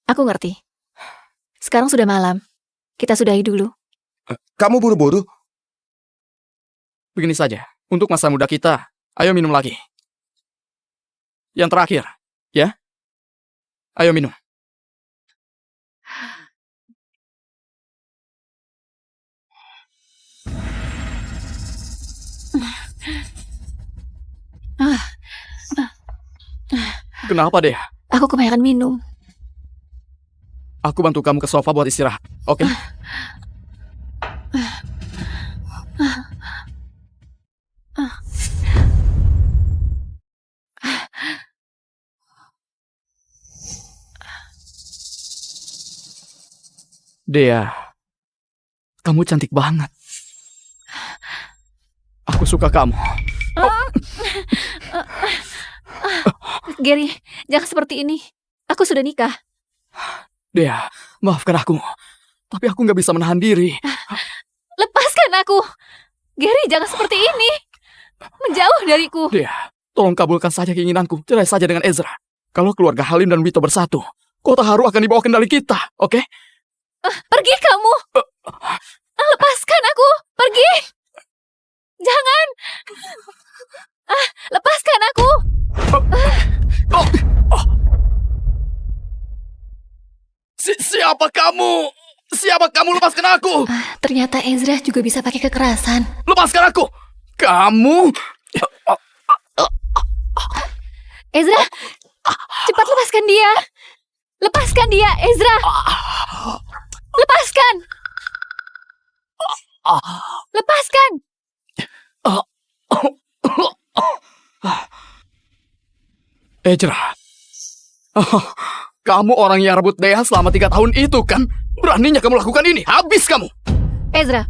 Aku ngerti. Sekarang sudah malam. Kita sudahi dulu. Kamu buru-buru? Begini saja. Untuk masa muda kita, ayo minum lagi. Yang terakhir, ya? Ayo minum. Kenapa deh? Aku kebanyakan minum. Aku bantu kamu ke sofa buat istirahat, oke? Dea, kamu cantik banget. Aku suka kamu. Gary, jangan seperti ini. Aku sudah nikah. Dea, maafkan aku. Tapi aku nggak bisa menahan diri. Lepaskan aku. Gary, jangan seperti ini. Menjauh dariku. Dea, tolong kabulkan saja keinginanku. Cerai saja dengan Ezra. Kalau keluarga Halim dan Wito bersatu, kota Haru akan dibawa kendali kita, oke? Pergi kamu. Lepaskan aku. Pergi. Jangan. Lepaskan aku. Siapa kamu? Siapa kamu? Lepaskan aku. Ternyata Ezra juga bisa pakai kekerasan. Lepaskan aku. Kamu. Ezra, cepat lepaskan dia. Lepaskan dia, Ezra. Lepaskan. Lepaskan. Ezra. Kamu orang yang rebut Dea selama 3 tahun itu kan? Beraninya kamu lakukan ini. Habis kamu. Ezra.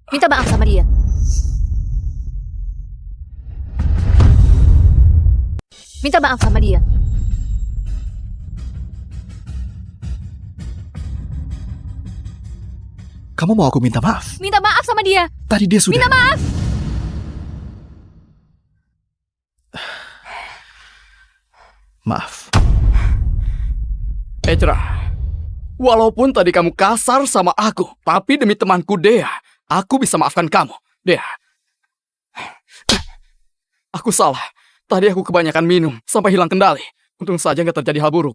Minta maaf sama dia. Minta maaf sama dia. Kamu mau aku minta maaf? Minta maaf sama dia. Tadi dia sudah... Minta maaf. Maaf. Ezra, walaupun tadi kamu kasar sama aku, tapi demi temanku Dea, aku bisa maafkan kamu. Dea, aku salah. Tadi aku kebanyakan minum sampai hilang kendali. Untung saja nggak terjadi hal buruk.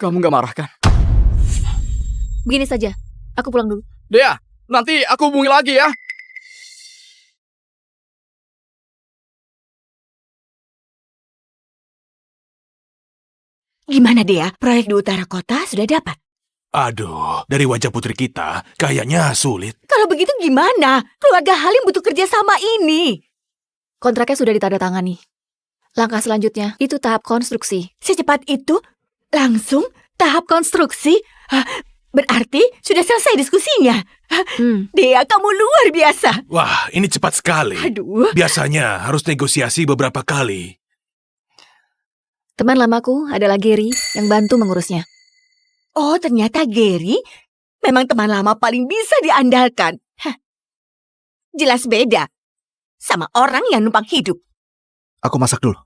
Kamu nggak marah kan? Begini saja, aku pulang dulu. Dea, nanti aku hubungi lagi ya. Gimana Dea? Proyek di utara kota sudah dapat? Aduh, dari wajah putri kita, kayaknya sulit. Kalau begitu gimana? Keluarga Halim butuh kerja sama ini. Kontraknya sudah ditandatangani. Langkah selanjutnya, itu tahap konstruksi. Secepat itu? Langsung? Tahap konstruksi? Berarti sudah selesai diskusinya? Dea, kamu luar biasa. Wah, ini cepat sekali. Aduh. Biasanya harus negosiasi beberapa kali. Teman lamaku adalah Gary yang bantu mengurusnya. Oh, ternyata Gary memang teman lama paling bisa diandalkan. Jelas beda sama orang yang numpang hidup. Aku masak dulu.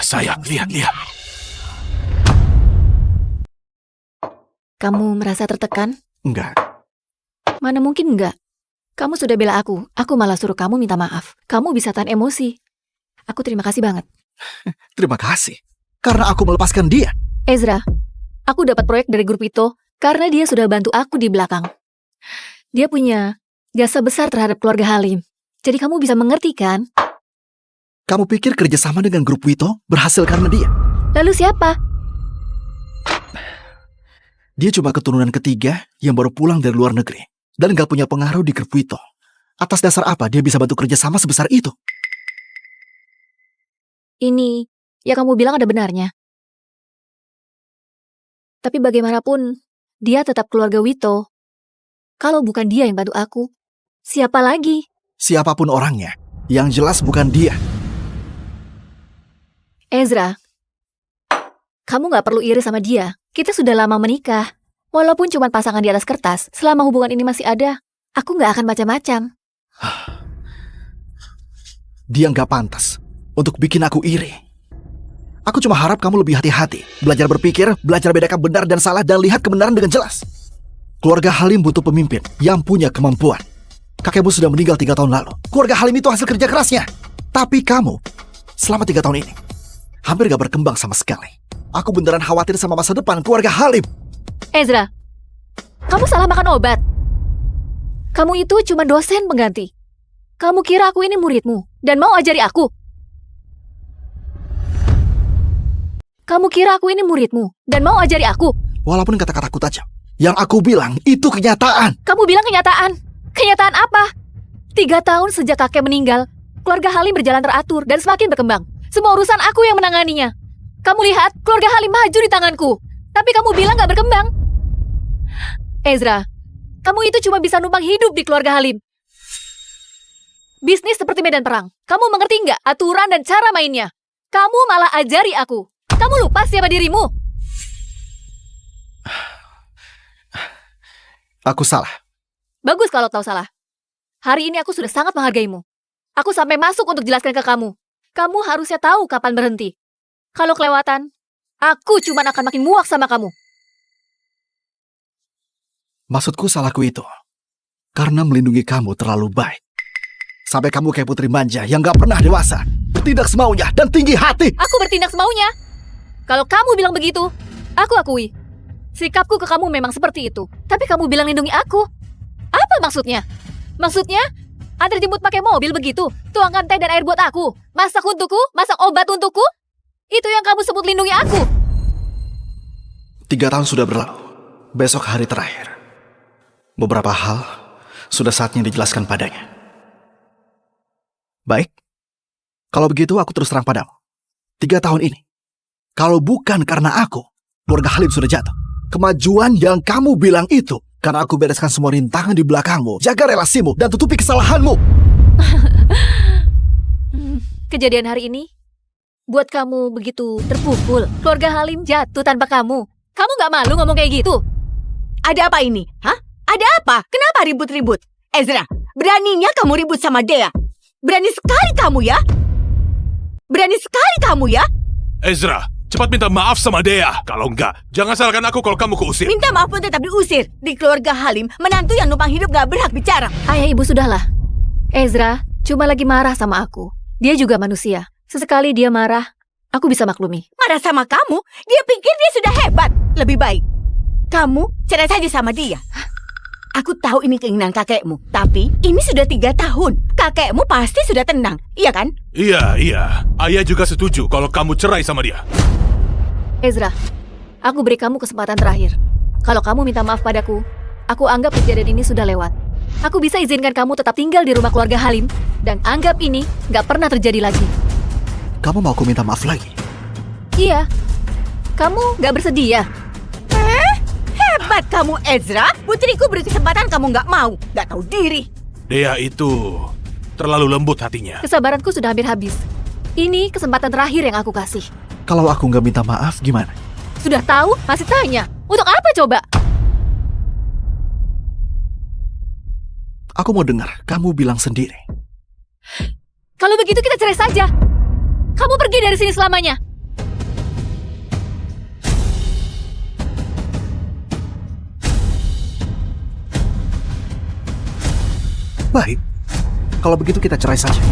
Sayang, lihat. Kamu merasa tertekan? Enggak. Mana mungkin enggak. Kamu sudah bela aku malah suruh kamu minta maaf. Kamu bisa tahan emosi. Aku terima kasih banget. Terima kasih. Karena aku melepaskan dia. Ezra, aku dapat proyek dari grup itu karena dia sudah bantu aku di belakang. Dia punya jasa besar terhadap keluarga Halim. Jadi kamu bisa mengerti kan? Kamu pikir kerjasama dengan grup Wito berhasil karena dia? Lalu siapa? Dia cuma keturunan ketiga yang baru pulang dari luar negeri. Dan gak punya pengaruh di grup Wito. Atas dasar apa dia bisa bantu kerjasama sebesar itu? Ini yang kamu bilang ada benarnya. Tapi bagaimanapun, dia tetap keluarga Wito. Kalau bukan dia yang bantu aku, siapa lagi? Siapapun orangnya, yang jelas bukan dia. Ezra, Kamu nggak perlu iri sama dia. Kita sudah lama menikah. Walaupun cuma pasangan di atas kertas, selama hubungan ini masih ada, aku nggak akan macam-macam. Dia nggak pantas untuk bikin aku iri. Aku cuma harap kamu lebih hati-hati. Belajar berpikir, belajar bedakan benar dan salah, dan lihat kebenaran dengan jelas. Keluarga Halim butuh pemimpin yang punya kemampuan. Kakekmu sudah meninggal 3 tahun lalu. Keluarga Halim itu hasil kerja kerasnya. Tapi kamu, selama 3 tahun ini, hampir gak berkembang sama sekali. Aku beneran khawatir sama masa depan keluarga Halim. Ezra, kamu salah makan obat. Kamu itu cuma dosen pengganti. Kamu kira aku ini muridmu dan mau ajari aku? Kamu kira aku ini muridmu dan mau ajari aku? Walaupun kata-kataku tajam, yang aku bilang itu kenyataan. Kamu bilang kenyataan? Kenyataan apa? 3 tahun sejak kakek meninggal, keluarga Halim berjalan teratur dan semakin berkembang. Semua urusan aku yang menanganinya. Kamu lihat, keluarga Halim maju di tanganku. Tapi kamu bilang gak berkembang. Ezra, kamu itu cuma bisa numpang hidup di keluarga Halim. Bisnis seperti medan perang. Kamu mengerti nggak aturan dan cara mainnya? Kamu malah ajari aku. Kamu lupa siapa dirimu? Aku salah. Bagus kalau tahu salah. Hari ini aku sudah sangat menghargaimu. Aku sampai masuk untuk jelaskan ke kamu. Kamu harusnya tahu kapan berhenti. Kalau kelewatan, aku cuma akan makin muak sama kamu. Maksudku salahku itu karena melindungi kamu terlalu baik. Sampai kamu kayak putri manja yang gak pernah dewasa, bertindak semaunya dan tinggi hati. Aku bertindak semaunya. Kalau kamu bilang begitu, aku akui. Sikapku ke kamu memang seperti itu. Tapi kamu bilang lindungi aku. Apa maksudnya? Maksudnya, antar jemput pakai mobil begitu? Tuangkan teh dan air buat aku? Masak untukku? Masak obat untukku? Itu yang kamu sebut lindungi aku? 3 tahun sudah berlalu. Besok hari terakhir. Beberapa hal sudah saatnya dijelaskan padanya. Baik. Kalau begitu aku terus terang padamu. 3 tahun ini, kalau bukan karena aku, keluarga Halim sudah jatuh. Kemajuan yang kamu bilang itu karena aku bereskan semua rintangan di belakangmu, jaga relasimu, dan tutupi kesalahanmu. Kejadian hari ini buat kamu begitu terpukul. Keluarga Halim jatuh tanpa kamu. Kamu gak malu ngomong kayak gitu? Ada apa ini? Hah? Ada apa? Kenapa ribut-ribut? Ezra, beraninya kamu ribut sama Dea. Berani sekali kamu ya? Berani sekali kamu ya? Ezra, cepat minta maaf sama Dea. Kalau enggak, jangan salahkan aku kalau kamu keusir. Minta maaf pun tetap diusir. Di keluarga Halim, menantu yang numpang hidup gak berhak bicara. Ayah ibu sudahlah. Ezra cuma lagi marah sama aku. Dia juga manusia. Sesekali dia marah, aku bisa maklumi. Marah sama kamu? Dia pikir dia sudah hebat. Lebih baik kamu cerai saja sama dia. Aku tahu ini keinginan kakekmu, tapi ini sudah 3 tahun. Kakekmu pasti sudah tenang, iya kan? Iya. Ayah juga setuju kalau kamu cerai sama dia. Ezra, aku beri kamu kesempatan terakhir. Kalau kamu minta maaf padaku, aku anggap kejadian ini sudah lewat. Aku bisa izinkan kamu tetap tinggal di rumah keluarga Halim, dan anggap ini gak pernah terjadi lagi. Kamu mau aku minta maaf lagi? Iya. Kamu gak bersedia? Hebat kamu, Ezra. Putriku beri kesempatan kamu gak mau. Gak tahu diri. Dea itu terlalu lembut hatinya. Kesabaranku sudah hampir habis. Ini kesempatan terakhir yang aku kasih. Kalau aku nggak minta maaf, gimana? Sudah tahu, masih tanya. Untuk apa coba? Aku mau dengar kamu bilang sendiri. Kalau begitu kita cerai saja. Kamu pergi dari sini selamanya. Baik. Kalau begitu kita cerai saja.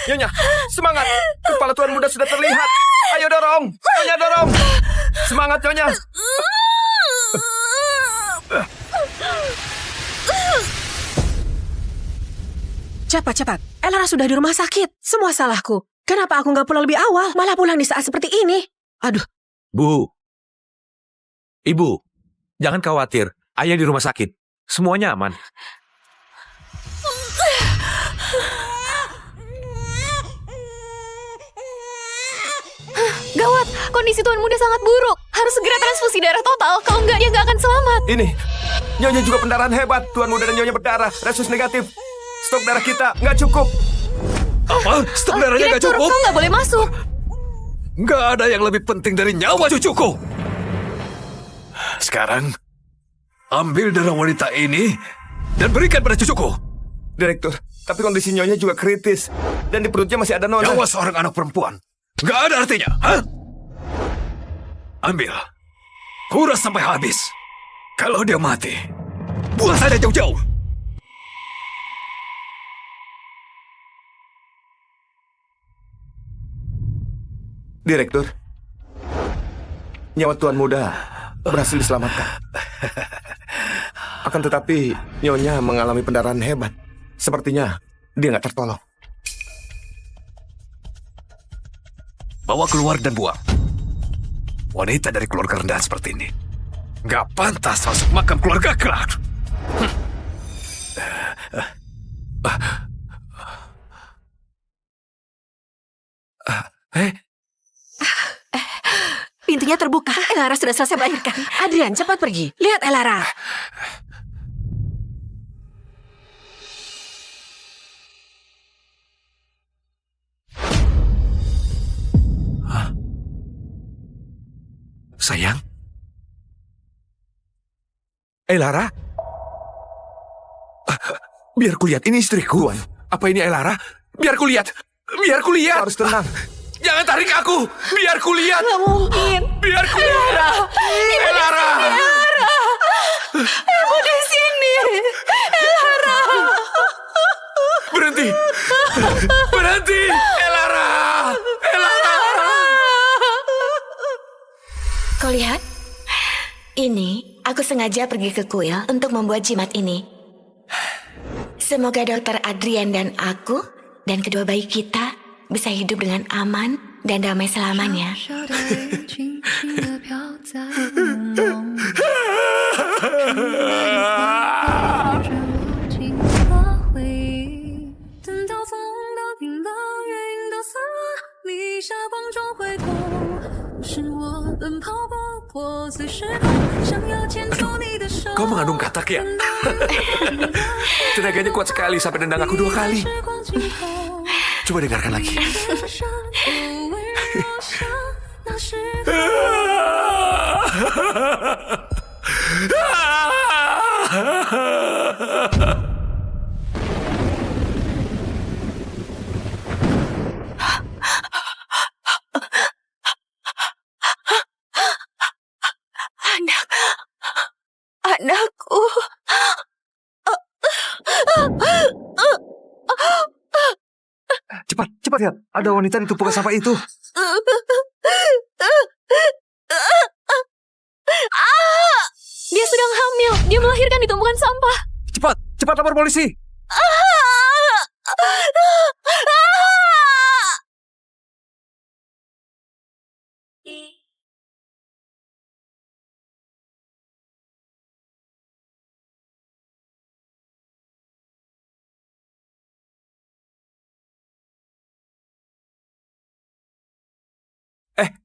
Nyonya, semangat. Kepala Tuan Muda sudah terlihat. Ayo dorong. Nyonya dorong. Semangat Nyonya. Cepat. Elara sudah di rumah sakit. Semua salahku. Kenapa aku nggak pulang lebih awal? Malah pulang di saat seperti ini. Aduh. Bu. Ibu, jangan khawatir. Ayah di rumah sakit. Semuanya aman. Gawat, kondisi Tuan Muda sangat buruk. Harus segera transfusi darah total. Kalau enggak, dia nggak akan selamat. Ini, Nyonya juga pendarahan hebat. Tuan Muda dan Nyonya berdarah. Resus negatif. Stok darah kita nggak cukup. Apa? Stok darahnya nggak cukup? Kau nggak boleh masuk. Nggak ada yang lebih penting dari nyawa cucuku. Sekarang, ambil darah wanita ini dan berikan pada cucuku. Direktur, tapi kondisi Nyonya juga kritis. Dan di perutnya masih ada noda. Nyawa seorang anak perempuan nggak ada artinya, hah? Ambil. Kuras sampai habis. Kalau dia mati, buang saja jauh-jauh. Direktur, nyawa Tuan Muda berhasil diselamatkan. Akan tetapi, Nyonya mengalami pendarahan hebat. Sepertinya dia nggak tertolong. Bawa keluar dan buang. Wanita dari keluarga rendahan seperti ini nggak pantas masuk makam keluarga kelak. Pintunya terbuka. Elara sudah selesai melahirkan. Adrian, cepat pergi. Lihat Elara. Sayang. Elara? Biar kulihat, ini istriku. Apa ini Elara? Biar kulihat. Biar kulihat. Harus tenang. Jangan tarik aku. Biar kulihat. Nggak mungkin. Biar kulihat. Elara. Ibu di sini. Elara. Berhenti. Berhenti. Elara. Elara. Kau lihat? Ini, aku sengaja pergi ke kuil untuk membuat jimat ini. Semoga dokter Adrian dan aku, dan kedua bayi kita, bisa hidup dengan aman dan damai selamanya. Kau mengandung katak ya? Tenaganya kuat sekali sampai nendang aku 2 kali. Coba dengarkan lagi. Anakku. Cepat lihat. Ada wanita di tumpukan sampah itu. Dia sedang hamil. Dia melahirkan di tumpukan sampah. Cepat lapor polisi.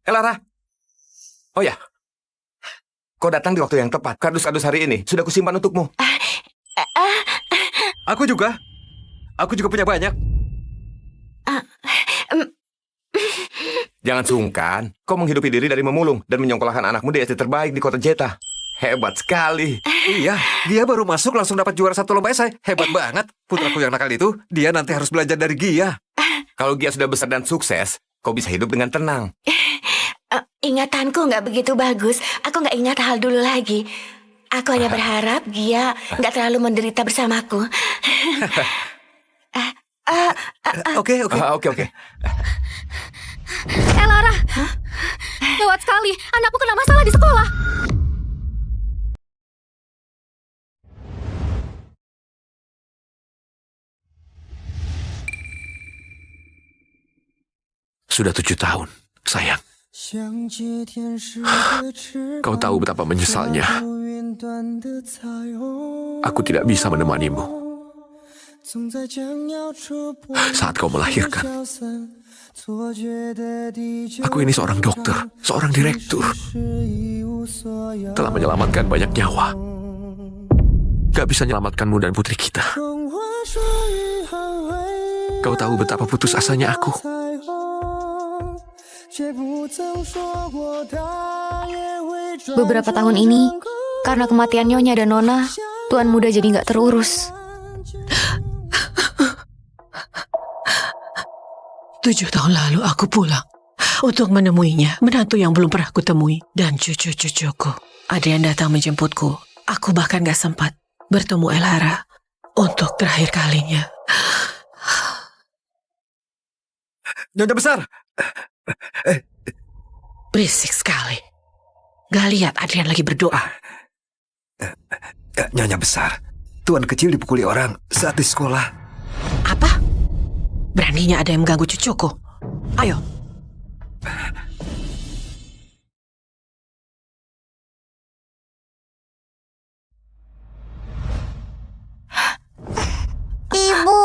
Elara. Oh ya. Kau datang di waktu yang tepat. Kardus-kardus hari ini sudah kusimpan untukmu. Aku juga punya banyak. Jangan sungkan. Kau menghidupi diri dari memulung dan menyekolahkan anakmu di SD terbaik di kota Jeta. Hebat sekali. Iya, dia baru masuk langsung dapat juara 1 lomba esai. Hebat banget. Putraku yang nakal itu, dia nanti harus belajar dari Gia. Kalau Gia sudah besar dan sukses, kau bisa hidup dengan tenang. Ingatanku nggak begitu bagus. Aku nggak ingat hal dulu lagi. Aku hanya berharap Gia nggak terlalu menderita bersamaku. Oke. Lara, gawat sekali. Anakku kena masalah di sekolah. Sudah 7 tahun, sayang. Kau tahu betapa menyesalnya. Aku tidak bisa menemanimu saat kau melahirkan. Aku ini seorang dokter, seorang direktur. Telah menyelamatkan banyak nyawa. Gak bisa menyelamatkanmu dan putri kita. Kau tahu betapa putus asanya aku. Beberapa tahun ini, karena kematian Nyonya dan Nona, Tuan Muda jadi nggak terurus. 7 tahun lalu aku pulang untuk menemuinya, menantu yang belum pernah kutemui, dan cucu-cucuku. Ada yang datang menjemputku. Aku bahkan gak sempat bertemu Elara untuk terakhir kalinya. Nyonya besar! Berisik sekali. Gak lihat Adrian lagi berdoa. Nyonya besar, Tuan kecil dipukuli orang saat di sekolah. Apa? Beraninya ada yang mengganggu cucuku. Ayo. Ibu.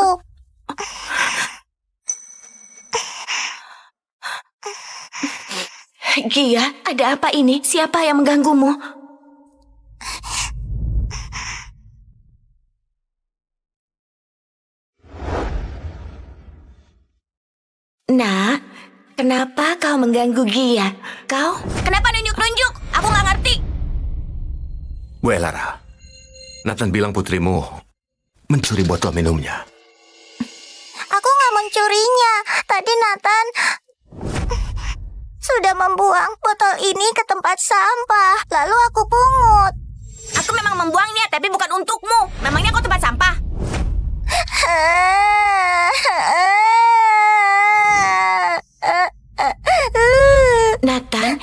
Gia, ada apa ini? Siapa yang mengganggumu? Nah, kenapa kau mengganggu Gia? Kau? Kenapa nunjuk-nunjuk? Aku nggak ngerti. Bu Elara, Nathan bilang putrimu mencuri botol minumnya. Aku nggak mencurinya. Tadi Nathan sudah membuang botol ini ke tempat sampah. Lalu aku pungut. Aku memang membuangnya, tapi bukan untukmu. Memangnya kau tempat sampah? Nathan,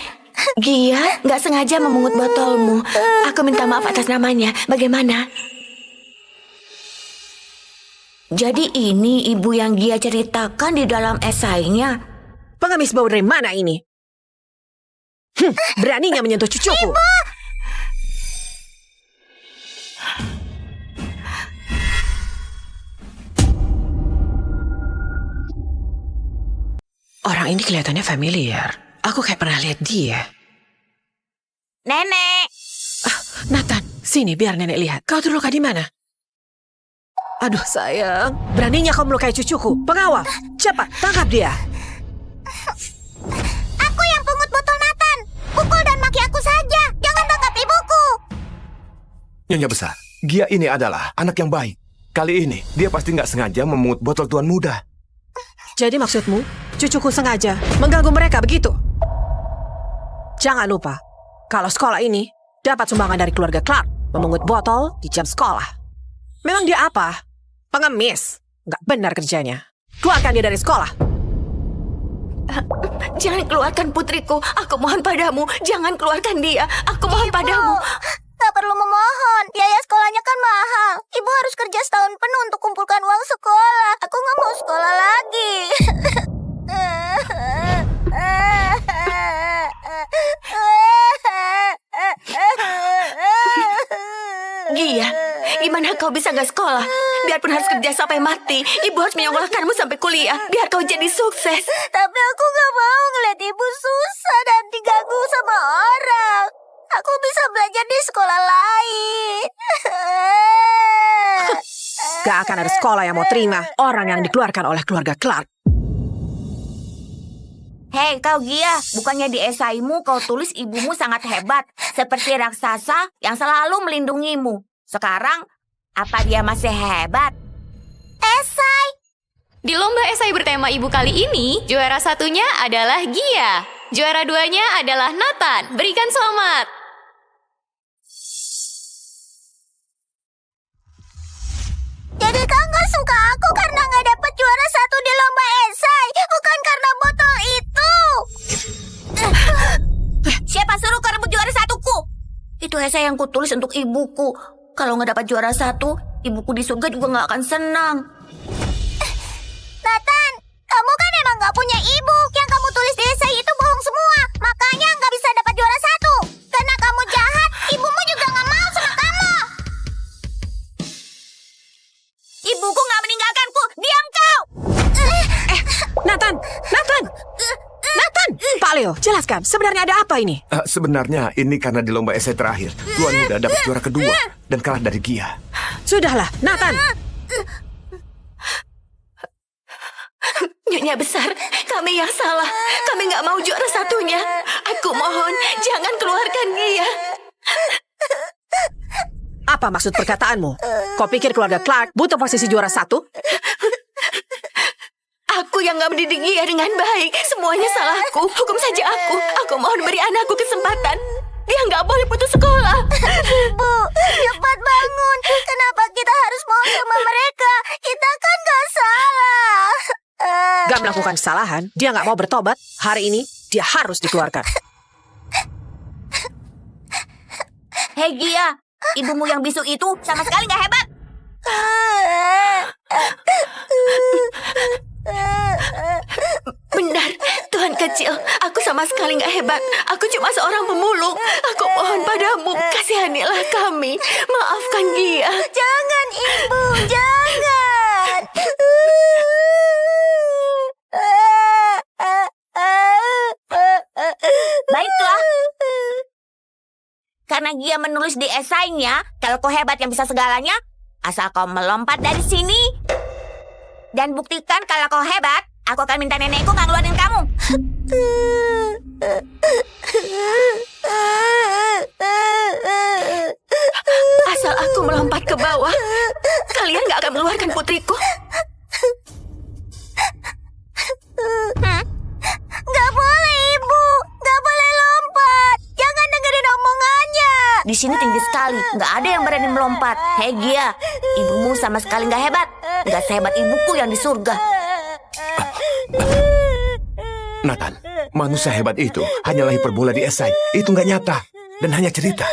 Gia nggak sengaja memungut botolmu. Aku minta maaf atas namanya. Bagaimana? Jadi ini ibu yang Gia ceritakan di dalam esainya. Pengemis bau dari mana ini? Beraninya menyentuh cucuku. Ibu! Orang ini kelihatannya familiar. Aku kayak pernah lihat dia. Nenek! Nathan, sini biar nenek lihat. Kau terluka di mana? Aduh sayang, beraninya kau melukai cucuku. Pengawal, cepat tangkap dia. Aku yang pungut botol Nathan. Pukul dan maki aku saja. Jangan tangkap ibuku. Nyonya besar, Gia ini adalah anak yang baik. Kali ini dia pasti nggak sengaja memungut botol Tuan Muda. Jadi maksudmu, cucuku sengaja mengganggu mereka begitu? Jangan lupa, kalau sekolah ini dapat sumbangan dari keluarga Clark memungut botol di jam sekolah. Memang dia apa? Pengemis. Nggak benar kerjanya. Keluarkan dia dari sekolah. Jangan keluarkan putriku. Aku mohon padamu. Jangan keluarkan dia. Aku mohon padamu. Gak perlu memohon. Biaya sekolahnya kan mahal. Ibu harus kerja setahun penuh untuk kumpulkan uang sekolah. Aku gak mau sekolah lagi. Gia, gimana kau bisa gak sekolah? Biarpun harus kerja sampai mati, ibu harus menyekolahkanmu sampai kuliah. Biar kau jadi sukses. Tapi aku gak mau ngeliat ibu susah dan diganggu sama orang. Aku bisa belajar di sekolah lain. Gak akan ada sekolah yang mau terima orang yang dikeluarkan oleh keluarga Clark. Hei kau Gia, bukannya di esaimu kau tulis ibumu sangat hebat, seperti raksasa yang selalu melindungimu. Sekarang, apa dia masih hebat? Esai! Di lomba esai bertema ibu kali ini, juara satunya adalah Gia. Juara duanya adalah Nathan. Berikan selamat. Jadi kau gak suka aku karena gak dapat juara 1 di lomba esai, bukan karena botol itu. Siapa suruh kau rebut juara 1-ku? Itu esai yang kutulis untuk ibuku. Kalau nggak dapat juara 1, ibuku di surga juga nggak akan senang. Nathan, kamu kan emang nggak punya ibu. Yang kamu tulis di esai itu bohong semua. Makanya nggak bisa dapat juara 1. Karena kamu jahat, ibumu juga nggak mau sama kamu. Ibuku nggak meninggalkanku. Diam kau! Nathan! Pak Leo, jelaskan. Sebenarnya ada apa ini? Sebenarnya ini karena di lomba esai terakhir, Tuan Muda dapat juara kedua dan kalah dari Gia. Sudahlah, Nathan. Nyonya besar, kami yang salah. Kami nggak mau juara 1-nya. Aku mohon, jangan keluarkan dia. Apa maksud perkataanmu? Kau pikir keluarga Clark butuh posisi juara 1? Aku yang nggak mendidik dia dengan baik. Semuanya salahku. Hukum saja aku. Aku mohon beri anakku kesempatan. Dia nggak boleh putus sekolah. Ibu, cepat bangun. Kenapa kita harus mohon sama mereka? Kita kan nggak salah. Gak melakukan kesalahan, dia nggak mau bertobat. Hari ini, dia harus dikeluarkan. Hei Gia, ibumu yang bisu itu sama sekali nggak hebat. Benar, Tuhan kecil. Aku sama sekali nggak hebat. Aku cuma seorang pemulung. Aku mohon padamu, kasihanilah kami. Maafkan dia. Jangan, Ibu, jangan. Baiklah. Karena Gia menulis di esainya, kalau kau hebat yang bisa segalanya, asal kau melompat dari sini dan buktikan kalau kau hebat, aku akan minta nenekku nggak ngeluarin kamu. Asal aku melompat ke bawah, kalian nggak akan mengeluarkan putriku. Nggak boleh, Ibu. Nggak boleh lompat. Jangan dengerin omongannya. Di sini tinggi sekali. Nggak ada yang berani melompat. Hei Gia, ibumu sama sekali nggak hebat. Nggak sehebat ibuku yang di surga. Nathan, manusia hebat itu hanyalah hiperbola di esai. Itu nggak nyata dan hanya cerita.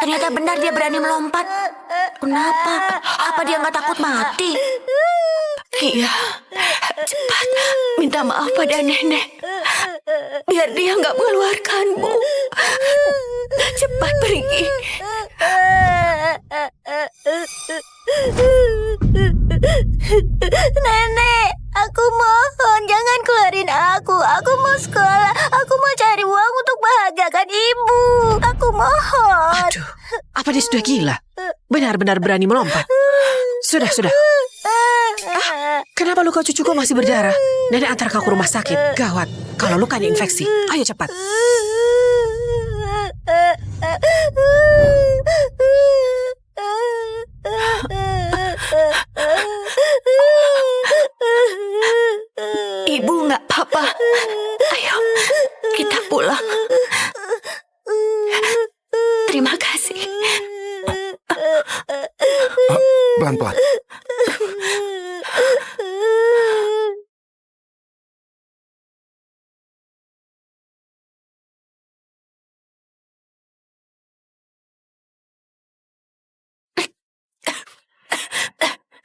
Ternyata benar dia berani melompat. Kenapa? Apa dia nggak takut mati? Iya, cepat minta maaf pada nenek. Biar dia nggak mengeluarkanmu. Cepat pergi. Nenek, aku mohon jangan keluarin aku. Aku mau sekolah. Aku mau cari uang untuk bahagiakan ibu. Aku mohon. Aduh, apa dia sudah gila? Benar-benar berani melompat. Sudah. Kenapa luka cucuku masih berdarah? Nenek antar kau ke rumah sakit. Gawat, kalau lukanya infeksi. Ayo cepat. Ibu nggak apa-apa. Ayo, kita pulang. Terima kasih. Pelan-pelan.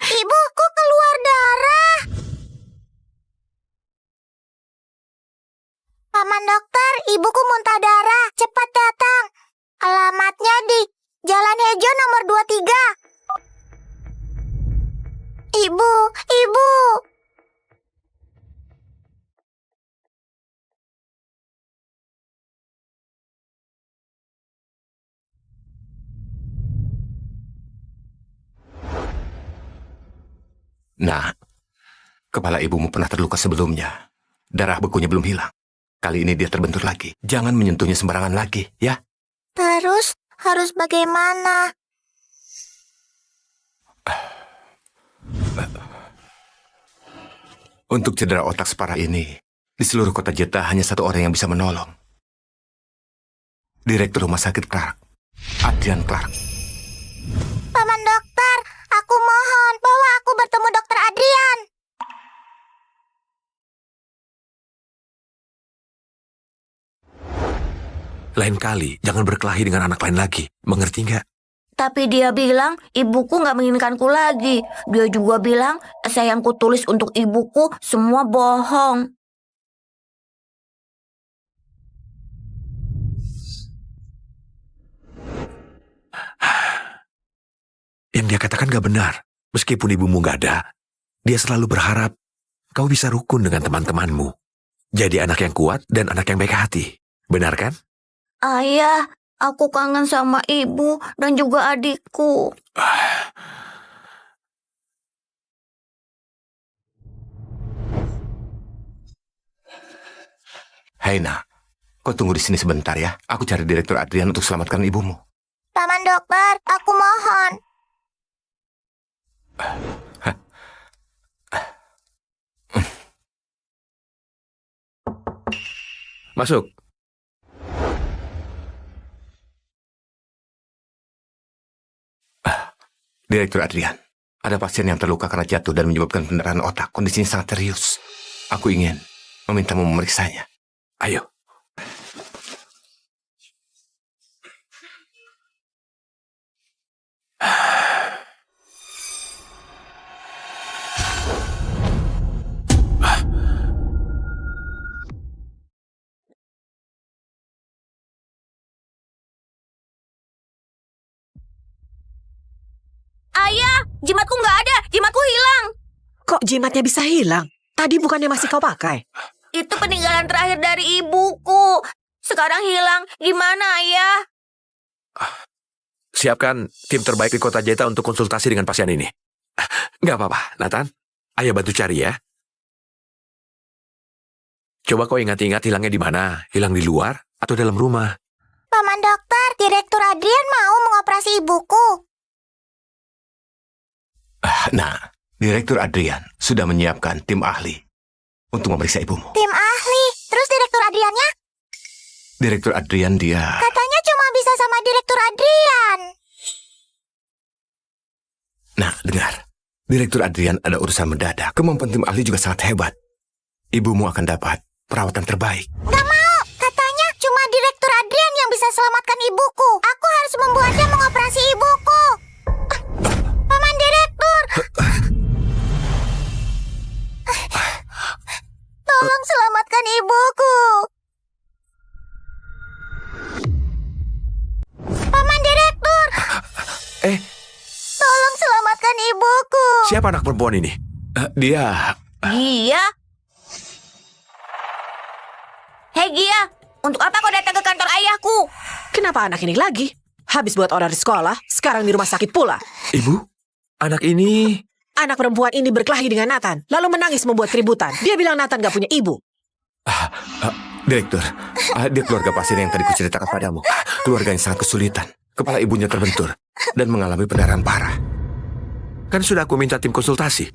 Ibuku keluar darah. Paman dokter, ibuku muntah darah. Cepat datang. Alamatnya di Jalan Hejo nomor 23. Ibu, Nah, kepala ibumu pernah terluka sebelumnya. Darah bekunya belum hilang. Kali ini dia terbentur lagi. Jangan menyentuhnya sembarangan lagi, ya? Terus harus bagaimana? Untuk cedera otak separah ini, di seluruh kota Jeddah hanya satu orang yang bisa menolong. Direktur Rumah Sakit Clark, Adrian Clark. Paman dokter, aku mohon bawa aku bertemu dokter Adrian. Lain kali, jangan berkelahi dengan anak lain lagi. Mengerti nggak? Tapi dia bilang ibuku nggak menginginkanku lagi. Dia juga bilang esai yang kutulis untuk ibuku semua bohong. Yang dia katakan nggak benar. Meskipun ibumu nggak ada, dia selalu berharap kau bisa rukun dengan teman-temanmu. Jadi anak yang kuat dan anak yang baik hati. Benar kan? Ayah, aku kangen sama ibu dan juga adikku. Hei, nak. Kau tunggu di sini sebentar ya. Aku cari Direktur Adrian untuk selamatkan ibumu. Paman dokter, aku mohon. Masuk. Direktur Adrian, ada pasien yang terluka karena jatuh dan menyebabkan pendarahan otak. Kondisinya sangat serius. Aku ingin memintamu memeriksanya. Ayo. Ayah, jimatku nggak ada. Jimatku hilang. Kok jimatnya bisa hilang? Tadi bukannya masih kau pakai? Itu peninggalan terakhir dari ibuku. Sekarang hilang. Gimana, Ayah? Siapkan tim terbaik di kota Jeddah untuk konsultasi dengan pasien ini. Nggak apa-apa, Nathan. Ayah bantu cari ya. Coba kau ingat-ingat hilangnya di mana? Hilang di luar atau dalam rumah? Paman dokter, Direktur Adrian mau mengoperasi ibuku. Nah, Direktur Adrian sudah menyiapkan tim ahli untuk memeriksa ibumu. Tim ahli? Terus Direktur Adriannya? Direktur Adrian dia... Katanya cuma bisa sama Direktur Adrian. Nah, dengar. Direktur Adrian ada urusan mendadak. Kemampuan tim ahli juga sangat hebat. Ibumu akan dapat perawatan terbaik. Gak mau. Katanya cuma Direktur Adrian yang bisa selamatkan ibuku. Aku harus membuatnya mengoperasi ibuku. Paman Direktur. Tolong selamatkan ibuku. Paman Direktur. Tolong selamatkan ibuku. Siapa anak perempuan ini? Dia... Gia? Hei Gia, untuk apa kau datang ke kantor ayahku? Kenapa anak ini lagi? Habis buat orar di sekolah, sekarang di rumah sakit pula. Ibu, anak ini... Anak perempuan ini berkelahi dengan Nathan, lalu menangis membuat keributan. Dia bilang Nathan gak punya ibu. Direktur, dia keluarga pasien yang tadi kuceritakan padamu. Keluarganya sangat kesulitan. Kepala ibunya terbentur dan mengalami pendarahan parah. Kan sudah aku minta tim konsultasi.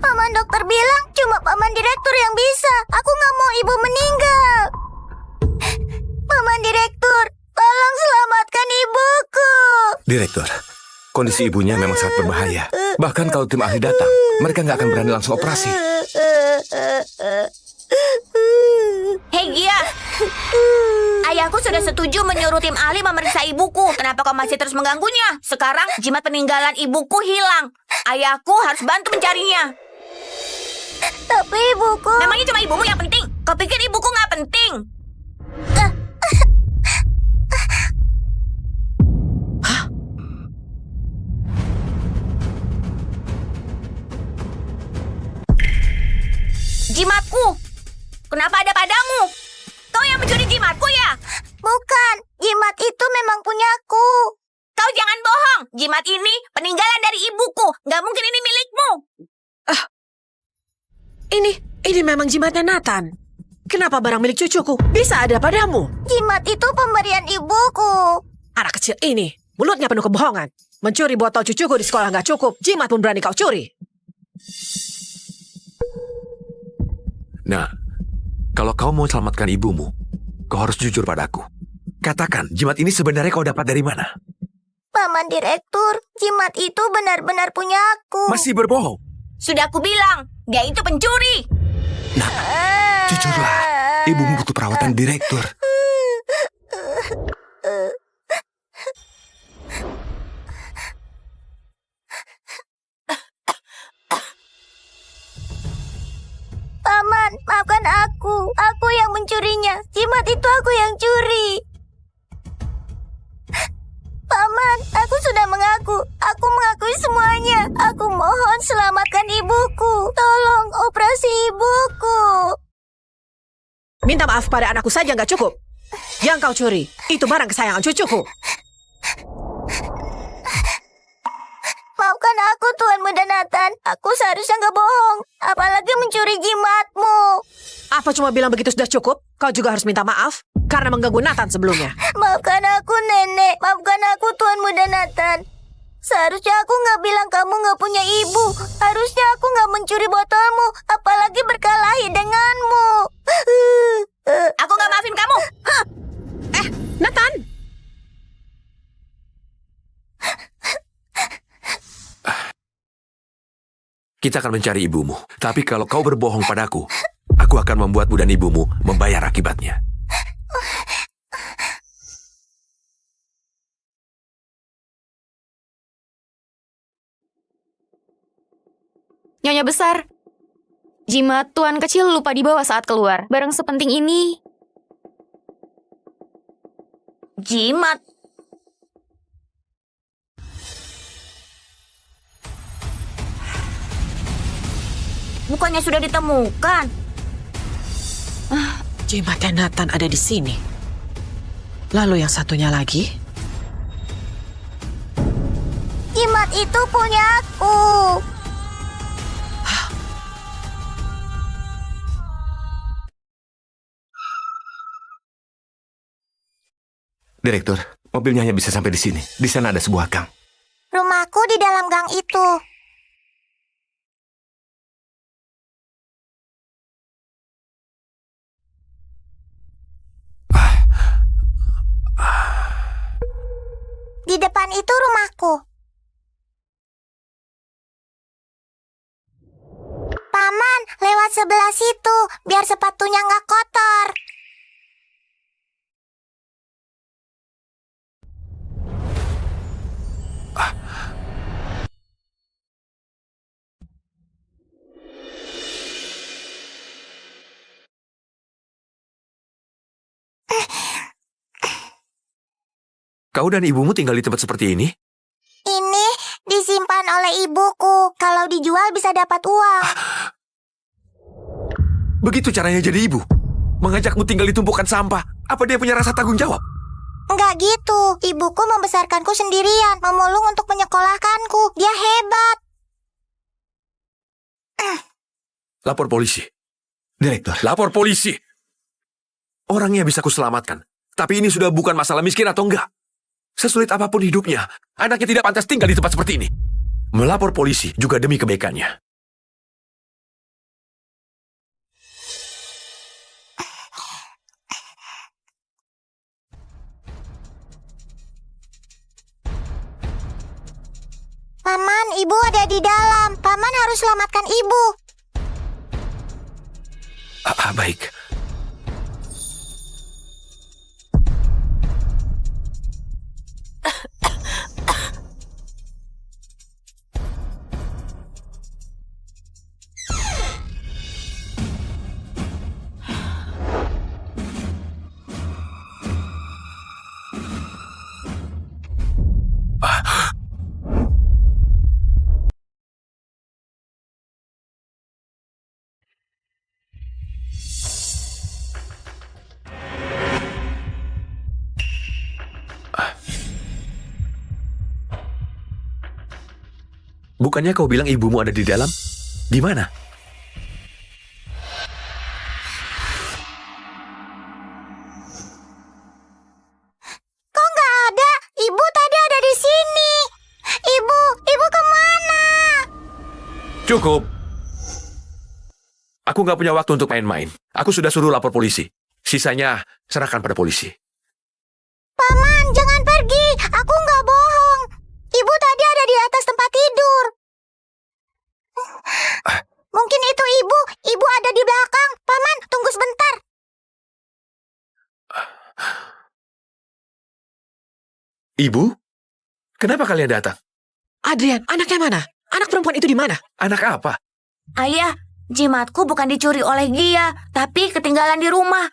Paman dokter bilang cuma Paman Direktur yang bisa. Aku gak mau ibu meninggal. Paman Direktur, tolong selamatkan ibuku. Direktur, kondisi ibunya memang sangat berbahaya. Bahkan kalau tim ahli datang, mereka nggak akan berani langsung operasi. Hei Gia, ayahku sudah setuju menyuruh tim ahli memeriksa ibuku. Kenapa kau masih terus mengganggunya? Sekarang jimat peninggalan ibuku hilang. Ayahku harus bantu mencarinya. Tapi ibuku... Memangnya cuma ibumu yang penting? Kau pikir ibuku nggak penting? Jimatku! Kenapa ada padamu? Kau yang mencuri jimatku ya? Bukan, jimat itu memang punyaku. Kau jangan bohong. Jimat ini peninggalan dari ibuku. Gak mungkin ini Ini memang jimatnya Nathan. Kenapa barang milik cucuku bisa ada padamu? Jimat itu pemberian ibuku. Anak kecil ini, mulutnya penuh kebohongan. Mencuri botol cucuku di sekolah nggak cukup, jimat pun berani kau curi. Nah, kalau kau mau selamatkan ibumu, kau harus jujur padaku. Katakan, jimat ini sebenarnya kau dapat dari mana? Paman Direktur, jimat itu benar-benar punya aku. Masih berbohong? Sudah aku bilang, dia itu pencuri. Nah, jujurlah. Ibumu butuh perawatan Direktur. Paman, maafkan aku. Aku yang mencurinya. Jimat itu aku yang curi. Paman, aku sudah mengaku. Aku mengakui semuanya. Aku mohon selamatkan ibuku. Tolong operasi ibuku. Minta maaf pada anakku saja nggak cukup. Yang kau curi, itu barang kesayangan cucuku. Maafkan aku, Tuan Muda Nathan. Aku seharusnya nggak bohong. Apalagi mencuri jimatmu. Apa cuma bilang begitu sudah cukup? Kau juga harus minta maaf karena mengganggu Nathan sebelumnya. Maafkan aku, Nenek. Maafkan aku, Tuan Muda Nathan. Seharusnya aku nggak bilang kamu nggak punya ibu. Harusnya aku nggak mencuri botolmu. Apalagi berkelahi denganmu. Aku nggak maafin kamu. Nathan! Kita akan mencari ibumu. Tapi kalau kau berbohong padaku, aku akan membuatmu dan ibumu membayar akibatnya. Nyonya besar, jimat tuan kecil lupa dibawa saat keluar. Barang sepenting ini. Jimat? Bukannya sudah ditemukan? Jimatnya Nathan ada di sini. Lalu yang satunya lagi? Jimat itu punya aku. Direktur, mobilnya hanya bisa sampai di sini. Di sana ada sebuah gang. Rumahku di dalam gang itu. Di depan itu rumahku. Paman, lewat sebelah situ, biar sepatunya nggak kotor. Kau dan ibumu tinggal di tempat seperti ini? Ini disimpan oleh ibuku. Kalau dijual bisa dapat uang. Begitu caranya jadi ibu? Mengajakmu tinggal di tumpukan sampah? Apa dia punya rasa tanggung jawab? Enggak gitu. Ibuku membesarkanku sendirian, memulung untuk menyekolahkanku. Dia hebat. Lapor polisi. Direktur. Lapor polisi. Orangnya bisa kuselamatkan. Tapi ini sudah bukan masalah miskin atau enggak. Sesulit apapun hidupnya, anaknya tidak pantas tinggal di tempat seperti ini. Melapor polisi juga demi kebaikannya. Paman, ibu ada di dalam. Paman harus selamatkan ibu. Baik. Bukannya kau bilang ibumu ada di dalam? Di mana? Cukup. Aku nggak punya waktu untuk main-main. Aku sudah suruh lapor polisi. Sisanya serahkan pada polisi. Paman, jangan pergi. Aku nggak bohong. Ibu tadi ada di atas tempat tidur. Mungkin itu ibu. Ibu ada di belakang. Paman, tunggu sebentar. Ibu? Kenapa kalian datang? Adrian, anaknya mana? Anak perempuan itu di mana? Anak apa? Ayah, jimatku bukan dicuri oleh Gia, tapi ketinggalan di rumah.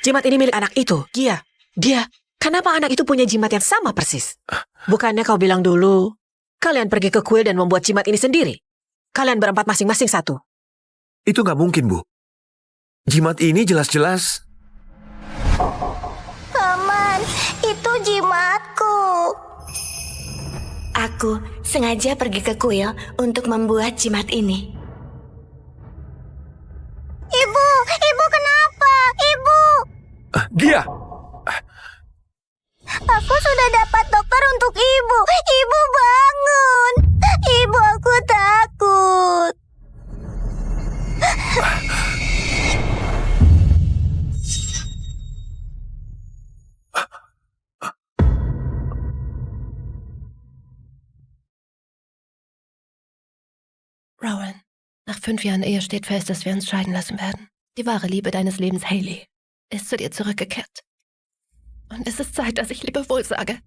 Jimat ini milik anak itu, Gia. Dia, kenapa anak itu punya jimat yang sama persis? Bukannya kau bilang dulu, kalian pergi ke kuil dan membuat jimat ini sendiri? Kalian berempat masing-masing satu. Itu nggak mungkin, Bu. Jimat ini jelas-jelas... Paman, itu jimatku. Aku sengaja pergi ke kuil untuk membuat jimat ini. Ibu kenapa? Ibu! Gia! Aku sudah dapat dokter untuk ibu. Ibu bangun. Ibu, aku takut. Rowan, nach 5 Jahren Ehe steht fest, dass wir uns scheiden lassen werden. Die wahre Liebe deines Lebens, Hayley, ist zu dir zurückgekehrt. Und es ist Zeit, dass ich Lebewohl sage.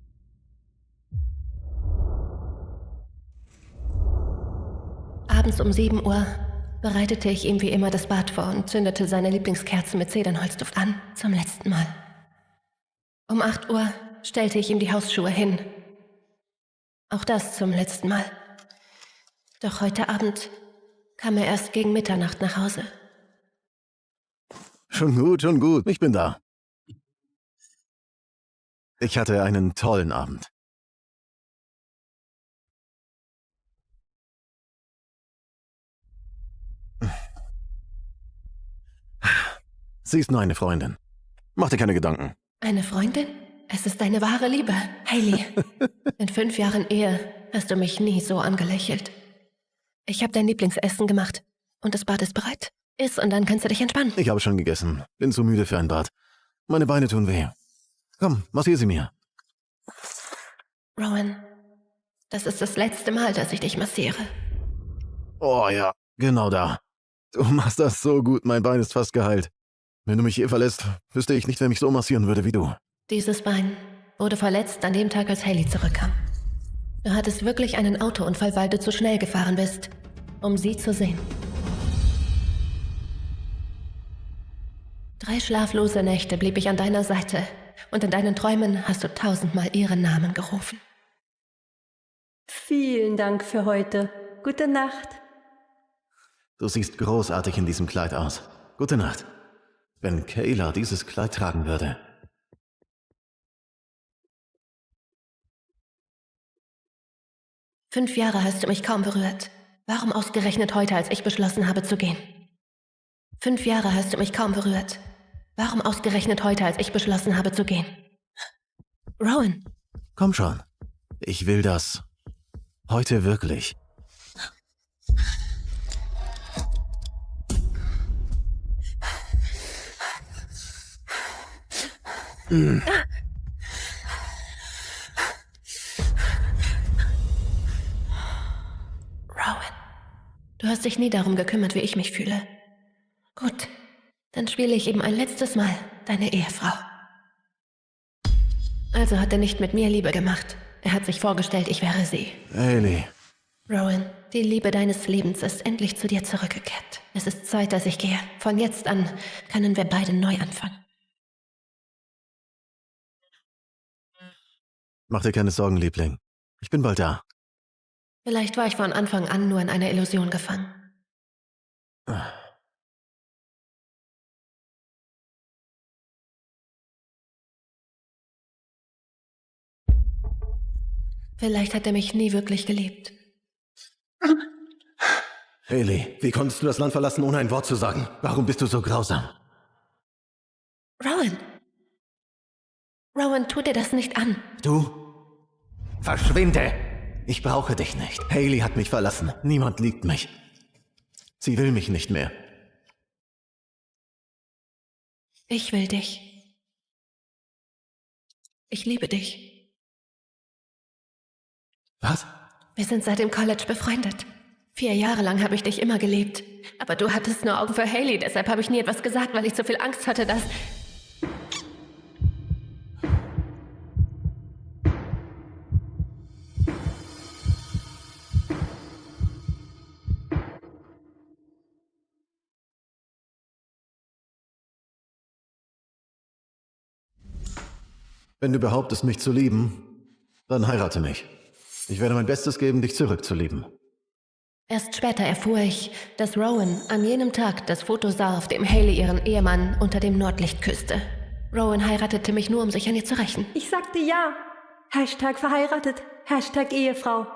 Abends um 7 Uhr bereitete ich ihm wie immer das Bad vor und zündete seine Lieblingskerze mit Zedernholzduft an, zum letzten Mal. Um 8 Uhr stellte ich ihm die Hausschuhe hin. Auch das zum letzten Mal. Doch heute Abend kam er erst gegen Mitternacht nach Hause. Schon gut. Ich bin da. Ich hatte einen tollen Abend. Sie ist nur eine Freundin. Mach dir keine Gedanken. Eine Freundin? Es ist deine wahre Liebe, Hayley. In 5 Jahren Ehe hast du mich nie so angelächelt. Ich habe dein Lieblingsessen gemacht und das Bad ist bereit. Iss und dann kannst du dich entspannen. Ich habe schon gegessen. Bin zu müde für ein Bad. Meine Beine tun weh. Komm, massier sie mir. Rowan, das ist das letzte Mal, dass ich dich massiere. Oh ja, genau da. Du machst das so gut, mein Bein ist fast geheilt. Wenn du mich hier verlässt, wüsste ich nicht, wer mich so massieren würde wie du. Dieses Bein wurde verletzt an dem Tag, als Hayley zurückkam. Du hattest wirklich einen Autounfall, weil du zu schnell gefahren bist, um sie zu sehen. 3 schlaflose Nächte blieb ich an deiner Seite und in deinen Träumen hast du 1000-mal ihren Namen gerufen. Vielen Dank für heute. Gute Nacht. Du siehst großartig in diesem Kleid aus. Gute Nacht. Wenn Kayla dieses Kleid tragen würde. Fünf Jahre hast du mich kaum berührt. Warum ausgerechnet heute, als ich beschlossen habe zu gehen? 5 Jahre hast du mich kaum berührt. Warum ausgerechnet heute, als ich beschlossen habe zu gehen? Rowan. Komm schon. Ich will das. Heute wirklich. Rowan, du hast dich nie darum gekümmert, wie ich mich fühle. Gut, dann spiele ich eben ein letztes Mal deine Ehefrau. Also hat er nicht mit mir Liebe gemacht. Er hat sich vorgestellt, ich wäre sie. Hayley. Rowan, die Liebe deines Lebens ist endlich zu dir zurückgekehrt. Es ist Zeit, dass ich gehe. Von jetzt an können wir beide neu anfangen. Mach dir keine Sorgen, Liebling. Ich bin bald da. Vielleicht war ich von Anfang an nur in einer Illusion gefangen. Vielleicht hat er mich nie wirklich geliebt. Hayley, wie konntest du das Land verlassen, ohne ein Wort zu sagen? Warum bist du so grausam? Rowan, Rowan, tu dir das nicht an. Du? Verschwinde! Ich brauche dich nicht. Hayley hat mich verlassen. Niemand liebt mich. Sie will mich nicht mehr. Ich will dich. Ich liebe dich. Was? Wir sind seit dem College befreundet. 4 Jahre lang habe ich dich immer geliebt. Aber du hattest nur Augen für Hayley, deshalb habe ich nie etwas gesagt, weil ich so viel Angst hatte, dass... Wenn du behauptest, mich zu lieben, dann heirate mich. Ich werde mein Bestes geben, dich zurückzulieben. Erst später erfuhr ich, dass Rowan an jenem Tag das Foto sah, auf dem Hayley ihren Ehemann unter dem Nordlicht küsste. Rowan heiratete mich nur, um sich an ihr zu rächen. Ich sagte ja. Hashtag verheiratet. Hashtag Ehefrau.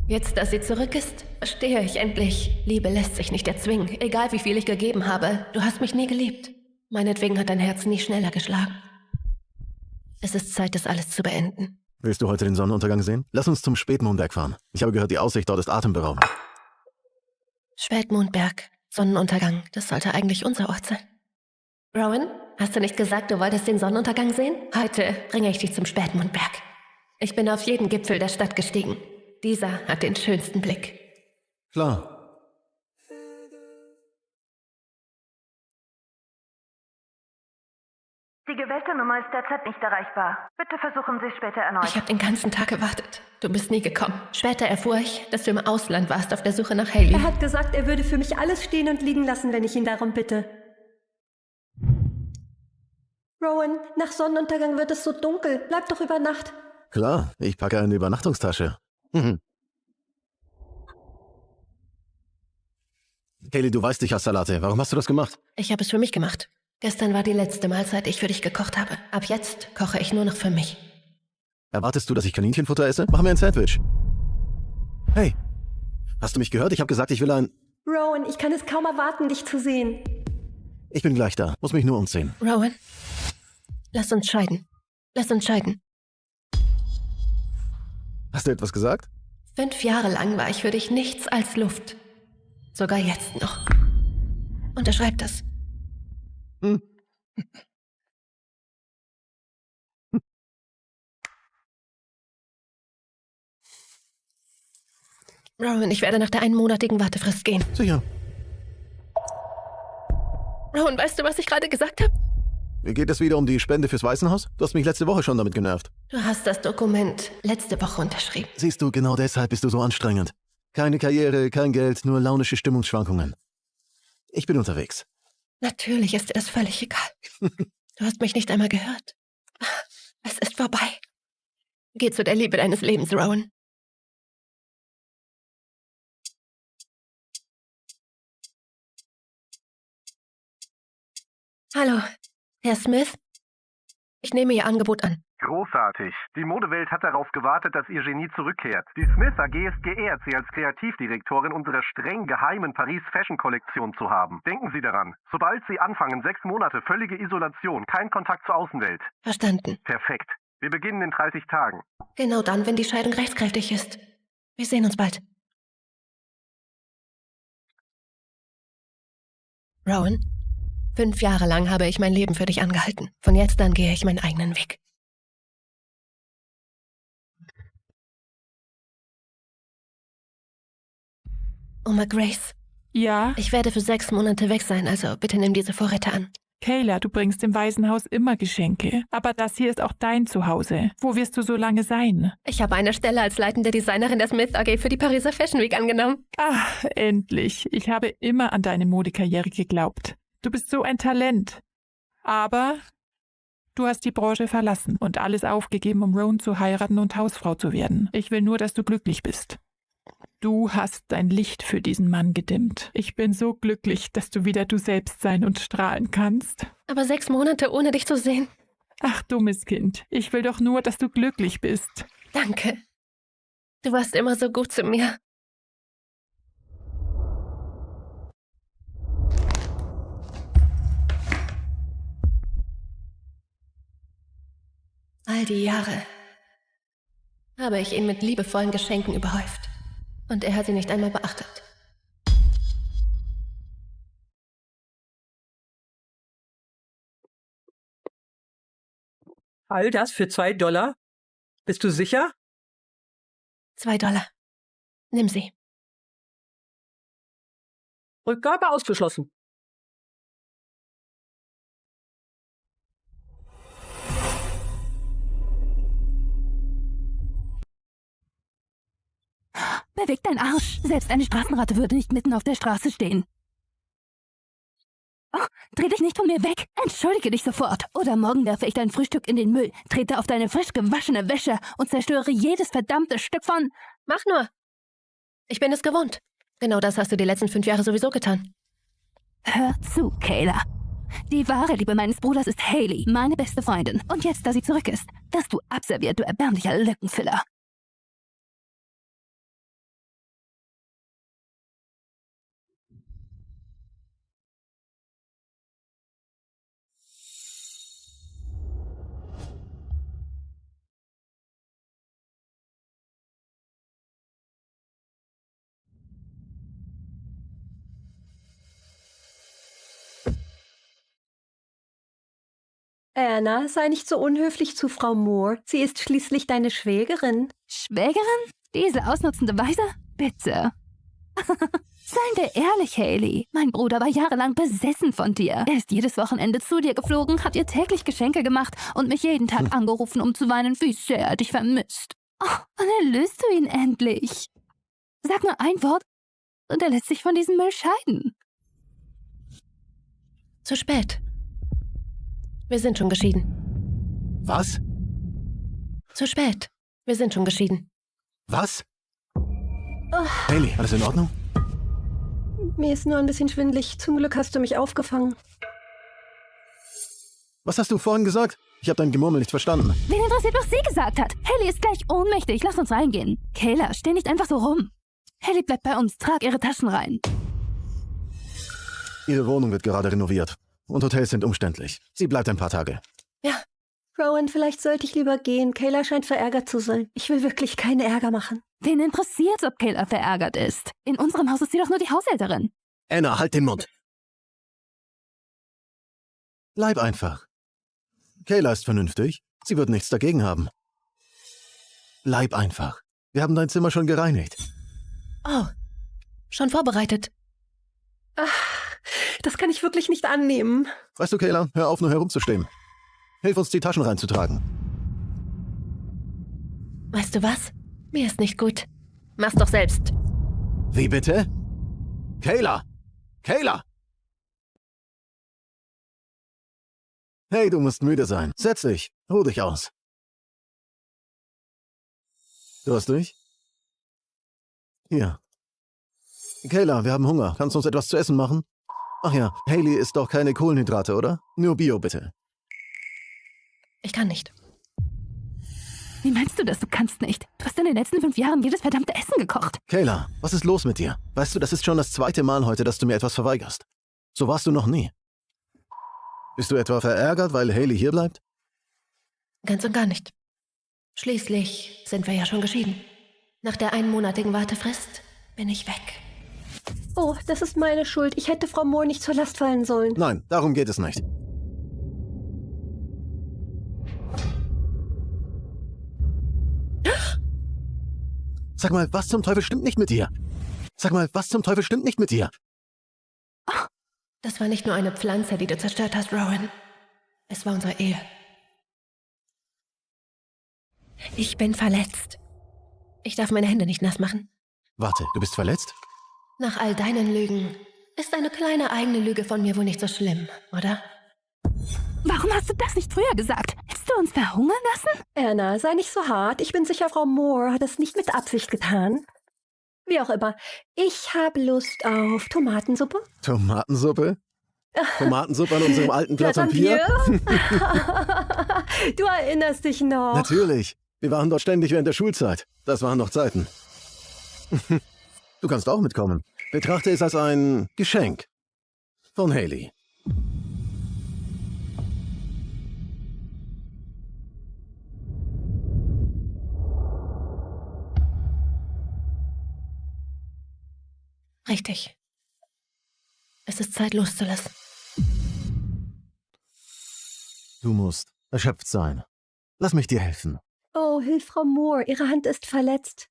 Jetzt, dass sie zurück ist, verstehe ich endlich. Liebe lässt sich nicht erzwingen, egal wie viel ich gegeben habe. Du hast mich nie geliebt. Meinetwegen hat dein Herz nie schneller geschlagen. Es ist Zeit, das alles zu beenden. Willst du heute den Sonnenuntergang sehen? Lass uns zum Spätmondberg fahren. Ich habe gehört, die Aussicht dort ist atemberaubend. Spätmondberg, Sonnenuntergang, das sollte eigentlich unser Ort sein. Rowan, hast du nicht gesagt, du wolltest den Sonnenuntergang sehen? Heute bringe ich dich zum Spätmondberg. Ich bin auf jeden Gipfel der Stadt gestiegen. Dieser hat den schönsten Blick. Klar. Die gewählte Nummer ist derzeit nicht erreichbar. Bitte versuchen Sie später erneut. Ich habe den ganzen Tag gewartet. Du bist nie gekommen. Später erfuhr ich, dass du im Ausland warst auf der Suche nach Hayley. Er hat gesagt, er würde für mich alles stehen und liegen lassen, wenn ich ihn darum bitte. Rowan, nach Sonnenuntergang wird es so dunkel. Bleib doch über Nacht. Klar, ich packe eine Übernachtungstasche. Hayley, du weißt, ich hasse Salate. Warum hast du das gemacht? Ich habe es für mich gemacht. Gestern war die letzte Mahlzeit, die ich für dich gekocht habe. Ab jetzt koche ich nur noch für mich. Erwartest du, dass ich Kaninchenfutter esse? Mach mir ein Sandwich. Hey, hast du mich gehört? Ich habe gesagt, ich will ein... Rowan, ich kann es kaum erwarten, dich zu sehen. Ich bin gleich da. Muss mich nur umziehen. Rowan, lass uns scheiden. Lass uns scheiden. Hast du etwas gesagt? 5 Jahre lang war ich für dich nichts als Luft. Sogar jetzt noch. Unterschreib das. Rowan, ich werde nach der einmonatigen Wartefrist gehen. Sicher. Rowan, weißt du, was ich gerade gesagt habe? Geht es wieder um die Spende fürs Waisenhaus? Du hast mich letzte Woche schon damit genervt. Du hast das Dokument letzte Woche unterschrieben. Siehst du, genau deshalb bist du so anstrengend. Keine Karriere, kein Geld, nur launische Stimmungsschwankungen. Ich bin unterwegs. Natürlich ist dir das völlig egal. Du hast mich nicht einmal gehört. Es ist vorbei. Geh zu der Liebe deines Lebens, Rowan. Hallo, Herr Smith? Ich nehme Ihr Angebot an. Großartig. Die Modewelt hat darauf gewartet, dass ihr Genie zurückkehrt. Die Smith AG ist geehrt, Sie als Kreativdirektorin unserer streng geheimen Paris-Fashion-Kollektion zu haben. Denken Sie daran. Sobald Sie anfangen, 6 Monate völlige Isolation, kein Kontakt zur Außenwelt. Verstanden. Perfekt. Wir beginnen in 30 Tagen. Genau dann, wenn die Scheidung rechtskräftig ist. Wir sehen uns bald. Rowan, 5 Jahre lang habe ich mein Leben für dich angehalten. Von jetzt an gehe ich meinen eigenen Weg. Oma Grace. Ja? Ich werde für 6 Monate weg sein, also bitte nimm diese Vorräte an. Kayla, du bringst dem Waisenhaus immer Geschenke. Aber das hier ist auch dein Zuhause. Wo wirst du so lange sein? Ich habe eine Stelle als leitende Designerin der Smith AG für die Pariser Fashion Week angenommen. Ach, endlich. Ich habe immer an deine Modekarriere geglaubt. Du bist so ein Talent. Aber du hast die Branche verlassen und alles aufgegeben, um Rowan zu heiraten und Hausfrau zu werden. Ich will nur, dass du glücklich bist. Du hast dein Licht für diesen Mann gedimmt. Ich bin so glücklich, dass du wieder du selbst sein und strahlen kannst. Aber 6 Monate ohne dich zu sehen? Ach, dummes Kind. Ich will doch nur, dass du glücklich bist. Danke. Du warst immer so gut zu mir. All die Jahre habe ich ihn mit liebevollen Geschenken überhäuft. Und er hat sie nicht einmal beachtet. All das für $2? Bist du sicher? $2. Nimm sie. Rückgabe ausgeschlossen. Beweg deinen Arsch. Selbst eine Straßenratte würde nicht mitten auf der Straße stehen. Oh, dreh dich nicht von mir weg. Entschuldige dich sofort. Oder morgen werfe ich dein Frühstück in den Müll, trete auf deine frisch gewaschene Wäsche und zerstöre jedes verdammte Stück von... Mach nur. Ich bin es gewohnt. Genau das hast du die letzten 5 Jahre sowieso getan. Hör zu, Kayla. Die wahre Liebe meines Bruders ist Hailey, meine beste Freundin. Und jetzt, da sie zurück ist, wirst du abserviert, du erbärmlicher Lückenfüller. Anna, sei nicht so unhöflich zu Frau Moore. Sie ist schließlich deine Schwägerin. Schwägerin? Diese ausnutzende Weise? Bitte. Seien wir ehrlich, Hailey. Mein Bruder war jahrelang besessen von dir. Er ist jedes Wochenende zu dir geflogen, hat ihr täglich Geschenke gemacht und mich jeden Tag angerufen, um zu weinen, wie sehr er dich vermisst. Oh, wann erlöst du ihn endlich? Sag nur ein Wort und er lässt sich von diesem Müll scheiden. Zu spät. Wir sind schon geschieden. Was? Zu spät. Wir sind schon geschieden. Was? Oh, Hailey, alles in Ordnung? mir ist nur ein bisschen schwindelig. Zum Glück hast du mich aufgefangen. Was hast du vorhin gesagt? Ich habe dein Gemurmel nicht verstanden. Wen interessiert, was sie gesagt hat? Hailey ist gleich ohnmächtig. Lass uns reingehen. Kayla, steh nicht einfach so rum. Hailey bleibt bei uns. Trag ihre Taschen rein. Ihre Wohnung wird gerade renoviert. Und Hotels sind umständlich. Sie bleibt ein paar Tage. Ja. Rowan, vielleicht sollte ich lieber gehen. Kayla scheint verärgert zu sein. Ich will wirklich keinen Ärger machen. Wen interessiert's, ob Kayla verärgert ist? In unserem Haus ist sie doch nur die Haushälterin. Anna, halt den Mund. Bleib einfach. Kayla ist vernünftig. Sie wird nichts dagegen haben. Bleib einfach. Wir haben dein Zimmer schon gereinigt. Oh, schon vorbereitet. Ach, das kann ich wirklich nicht annehmen. Weißt du, Kayla, hör auf, nur herumzustehen. Hilf uns, die Taschen reinzutragen. Weißt du was? Mir ist nicht gut. Mach's doch selbst. Wie bitte? Kayla! Kayla! Hey, du musst müde sein. Setz dich. Ruh dich aus. Durstig? Hier. Kayla, wir haben Hunger. Kannst du uns etwas zu essen machen? Ach ja, Hailey isst doch keine Kohlenhydrate, oder? Nur Bio, bitte. Ich kann nicht. Wie meinst du das? Du kannst nicht. Du hast in den letzten 5 Jahren jedes verdammte Essen gekocht. Kayla, was ist los mit dir? Weißt du, das ist schon das 2. Mal heute, dass du mir etwas verweigerst. So warst du noch nie. Bist du etwa verärgert, weil Hailey hier bleibt? Ganz und gar nicht. Schließlich sind wir ja schon geschieden. Nach der einmonatigen Wartefrist bin ich weg. Oh, das ist meine Schuld. Ich hätte Frau Moore nicht zur Last fallen sollen. Nein, darum geht es nicht. Sag mal, was zum Teufel stimmt nicht mit dir? Sag mal, was zum Teufel stimmt nicht mit dir? Oh, das war nicht nur eine Pflanze, die du zerstört hast, Rowan. Es war unsere Ehe. Ich bin verletzt. Ich darf meine Hände nicht nass machen. Warte, du bist verletzt? Nach all deinen Lügen ist eine kleine eigene Lüge von mir wohl nicht so schlimm, oder? Warum hast du das nicht früher gesagt? Hättest du uns verhungern lassen? Anna, sei nicht so hart. Ich bin sicher, Frau Moore hat es nicht mit Absicht getan. Wie auch immer. Ich habe Lust auf Tomatensuppe. Tomatensuppe? Tomatensuppe an unserem alten Platz am Pier? Du erinnerst dich noch. Natürlich. Wir waren dort ständig während der Schulzeit. Das waren noch Zeiten. Du kannst auch mitkommen. Betrachte es als ein Geschenk. Von Hailey. Richtig. Es ist Zeit loszulassen. Du musst erschöpft sein. Lass mich dir helfen. Oh, hilf Frau Moore, ihre Hand ist verletzt.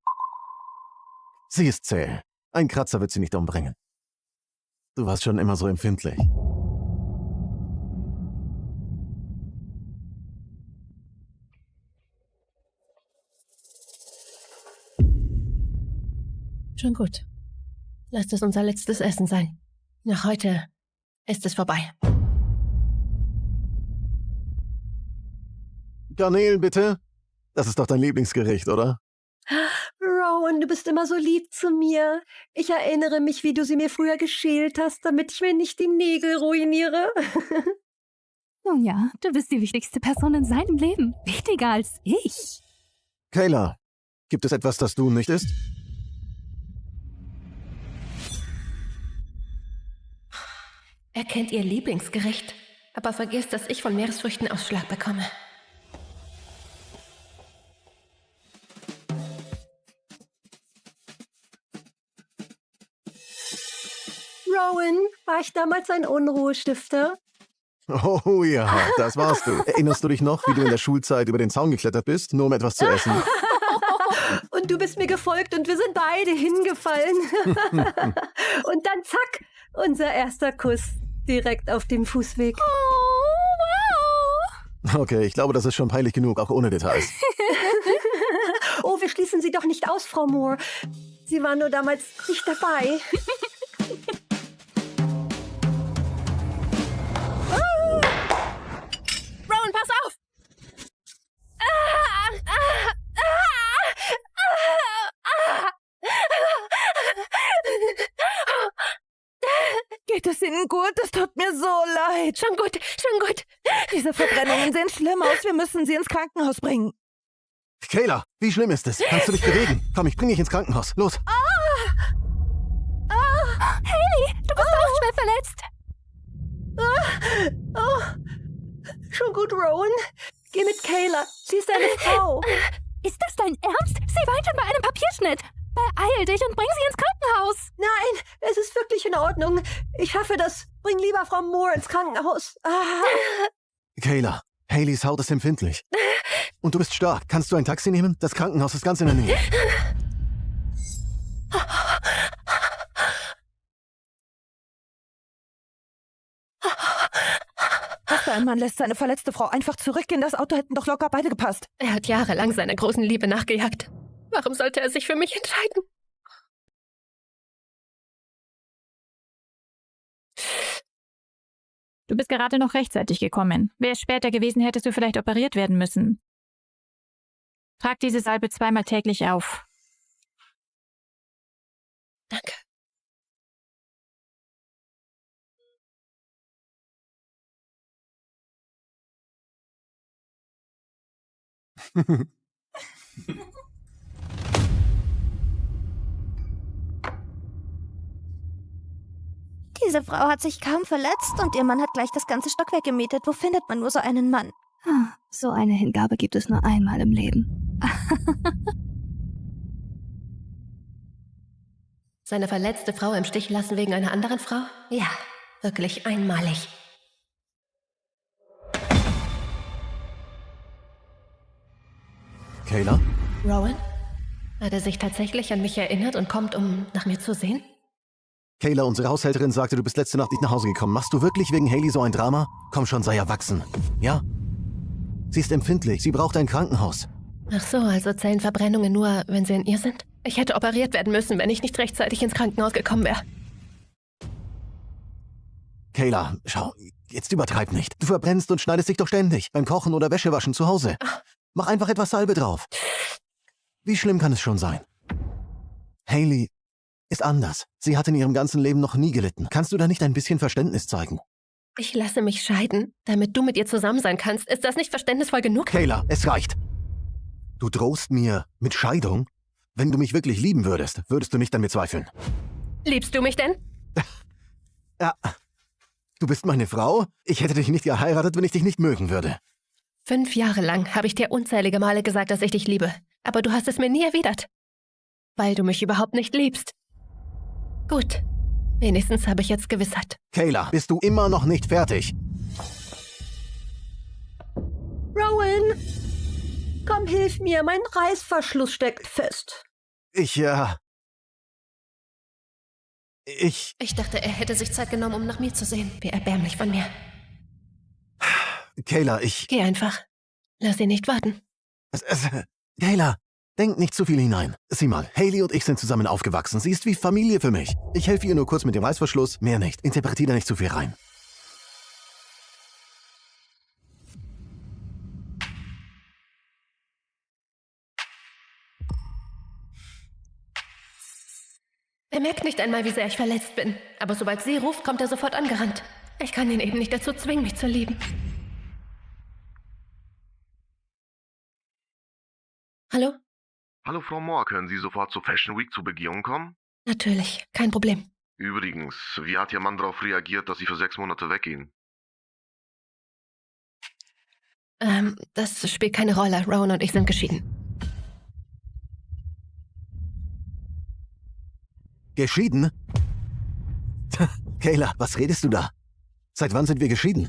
Sie ist zäh. Ein Kratzer wird sie nicht umbringen. Du warst schon immer so empfindlich. Schon gut. Lasst es unser letztes Essen sein. Nach heute ist es vorbei. Garnelen, bitte. Das ist doch dein Lieblingsgericht, oder? Rowan, du bist immer so lieb zu mir. Ich erinnere mich, wie du sie mir früher geschält hast, damit ich mir nicht die Nägel ruiniere. Nun ja, du bist die wichtigste Person in seinem Leben. Wichtiger als ich. Kayla, gibt es etwas, das du nicht isst? Er kennt ihr Lieblingsgericht, aber vergisst, dass ich von Meeresfrüchten Ausschlag bekomme. Rowan, war ich damals ein Unruhestifter? Oh ja, das warst du. Erinnerst du dich noch, wie du in der Schulzeit über den Zaun geklettert bist, nur um etwas zu essen? Und du bist mir gefolgt und wir sind beide hingefallen. Und dann zack, unser erster Kuss direkt auf dem Fußweg. Okay, ich glaube, das ist schon peinlich genug, auch ohne Details. Oh, wir schließen Sie doch nicht aus, Frau Moore. Sie war nur damals nicht dabei. Rowan, pass auf! Geht es Ihnen gut? Es tut mir so leid. Schon gut, schon gut. Diese Verbrennungen sehen schlimm aus. Wir müssen Sie ins Krankenhaus bringen. Kayla, wie schlimm ist es? Kannst du dich bewegen? Komm, ich bringe dich ins Krankenhaus. Los. Hayley, du bist auch schwer verletzt. Schon gut, Rowan. Geh mit Kayla. Sie ist deine Frau. Ist das dein Ernst? Sie weint schon bei einem Papierschnitt. Beeil dich und bring sie ins Krankenhaus. Nein, es ist wirklich in Ordnung. Ich schaffe das. Bring lieber Frau Moore ins Krankenhaus. Kayla, Haleys Haut ist empfindlich. Und du bist stark. Kannst du ein Taxi nehmen? Das Krankenhaus ist ganz in der Nähe. Was für ein Mann lässt seine verletzte Frau einfach zurück in das Auto? Hätten doch locker beide gepasst. Er hat jahrelang seiner großen Liebe nachgejagt. Warum sollte er sich für mich entscheiden? Du bist gerade noch rechtzeitig gekommen. Wäre es später gewesen, hättest du vielleicht operiert werden müssen. Trag diese Salbe 2-mal täglich auf. Danke. Diese Frau hat sich kaum verletzt und ihr Mann hat gleich das ganze Stockwerk gemietet. Wo findet man nur so einen Mann? So eine Hingabe gibt es nur einmal im Leben. Seine verletzte Frau im Stich lassen wegen einer anderen Frau? Ja, wirklich einmalig. Kayla? Rowan? Hat er sich tatsächlich an mich erinnert und kommt, um nach mir zu sehen? Kayla, unsere Haushälterin sagte, du bist letzte Nacht nicht nach Hause gekommen. Machst du wirklich wegen Hayley so ein Drama? Komm schon, sei erwachsen. Ja? Sie ist empfindlich. Sie braucht ein Krankenhaus. Ach so, also zählen Verbrennungen nur, wenn sie in ihr sind? Ich hätte operiert werden müssen, wenn ich nicht rechtzeitig ins Krankenhaus gekommen wäre. Kayla, schau, jetzt übertreib nicht. Du verbrennst und schneidest dich doch ständig. Beim Kochen oder Wäschewaschen zu Hause. Mach einfach etwas Salbe drauf. Wie schlimm kann es schon sein? Hayley ist anders. Sie hat in ihrem ganzen Leben noch nie gelitten. Kannst du da nicht ein bisschen Verständnis zeigen? Ich lasse mich scheiden, damit du mit ihr zusammen sein kannst. Ist das nicht verständnisvoll genug? Kayla, es reicht. Du drohst mir mit Scheidung? Wenn du mich wirklich lieben würdest, würdest du nicht an mir zweifeln. Liebst du mich denn? Ja. Du bist meine Frau? Ich hätte dich nicht geheiratet, wenn ich dich nicht mögen würde. 5 Jahre lang habe ich dir unzählige Male gesagt, dass ich dich liebe. Aber du hast es mir nie erwidert. Weil du mich überhaupt nicht liebst. Gut. Wenigstens habe ich jetzt Gewissheit. Kayla, bist du immer noch nicht fertig? Rowan, komm, hilf mir, mein Reißverschluss steckt fest. Ich dachte, er hätte sich Zeit genommen, um nach mir zu sehen. Wie erbärmlich von mir. Kayla, Geh einfach. Lass ihn nicht warten. Kayla, denk nicht zu viel hinein. Sieh mal, Hayley und ich sind zusammen aufgewachsen. Sie ist wie Familie für mich. Ich helfe ihr nur kurz mit dem Reißverschluss, mehr nicht. Interpretiere da nicht zu viel rein. Er merkt nicht einmal, wie sehr ich verletzt bin. Aber sobald sie ruft, kommt er sofort angerannt. Ich kann ihn eben nicht dazu zwingen, mich zu lieben. Hallo? Hallo Frau Moore, können Sie sofort zur Fashion Week zur Begehung kommen? Natürlich, kein Problem. Übrigens, wie hat Ihr Mann darauf reagiert, dass Sie für 6 Monate weggehen? Das spielt keine Rolle. Rowan und ich sind geschieden. Geschieden? Kayla, was redest du da? Seit wann sind wir geschieden?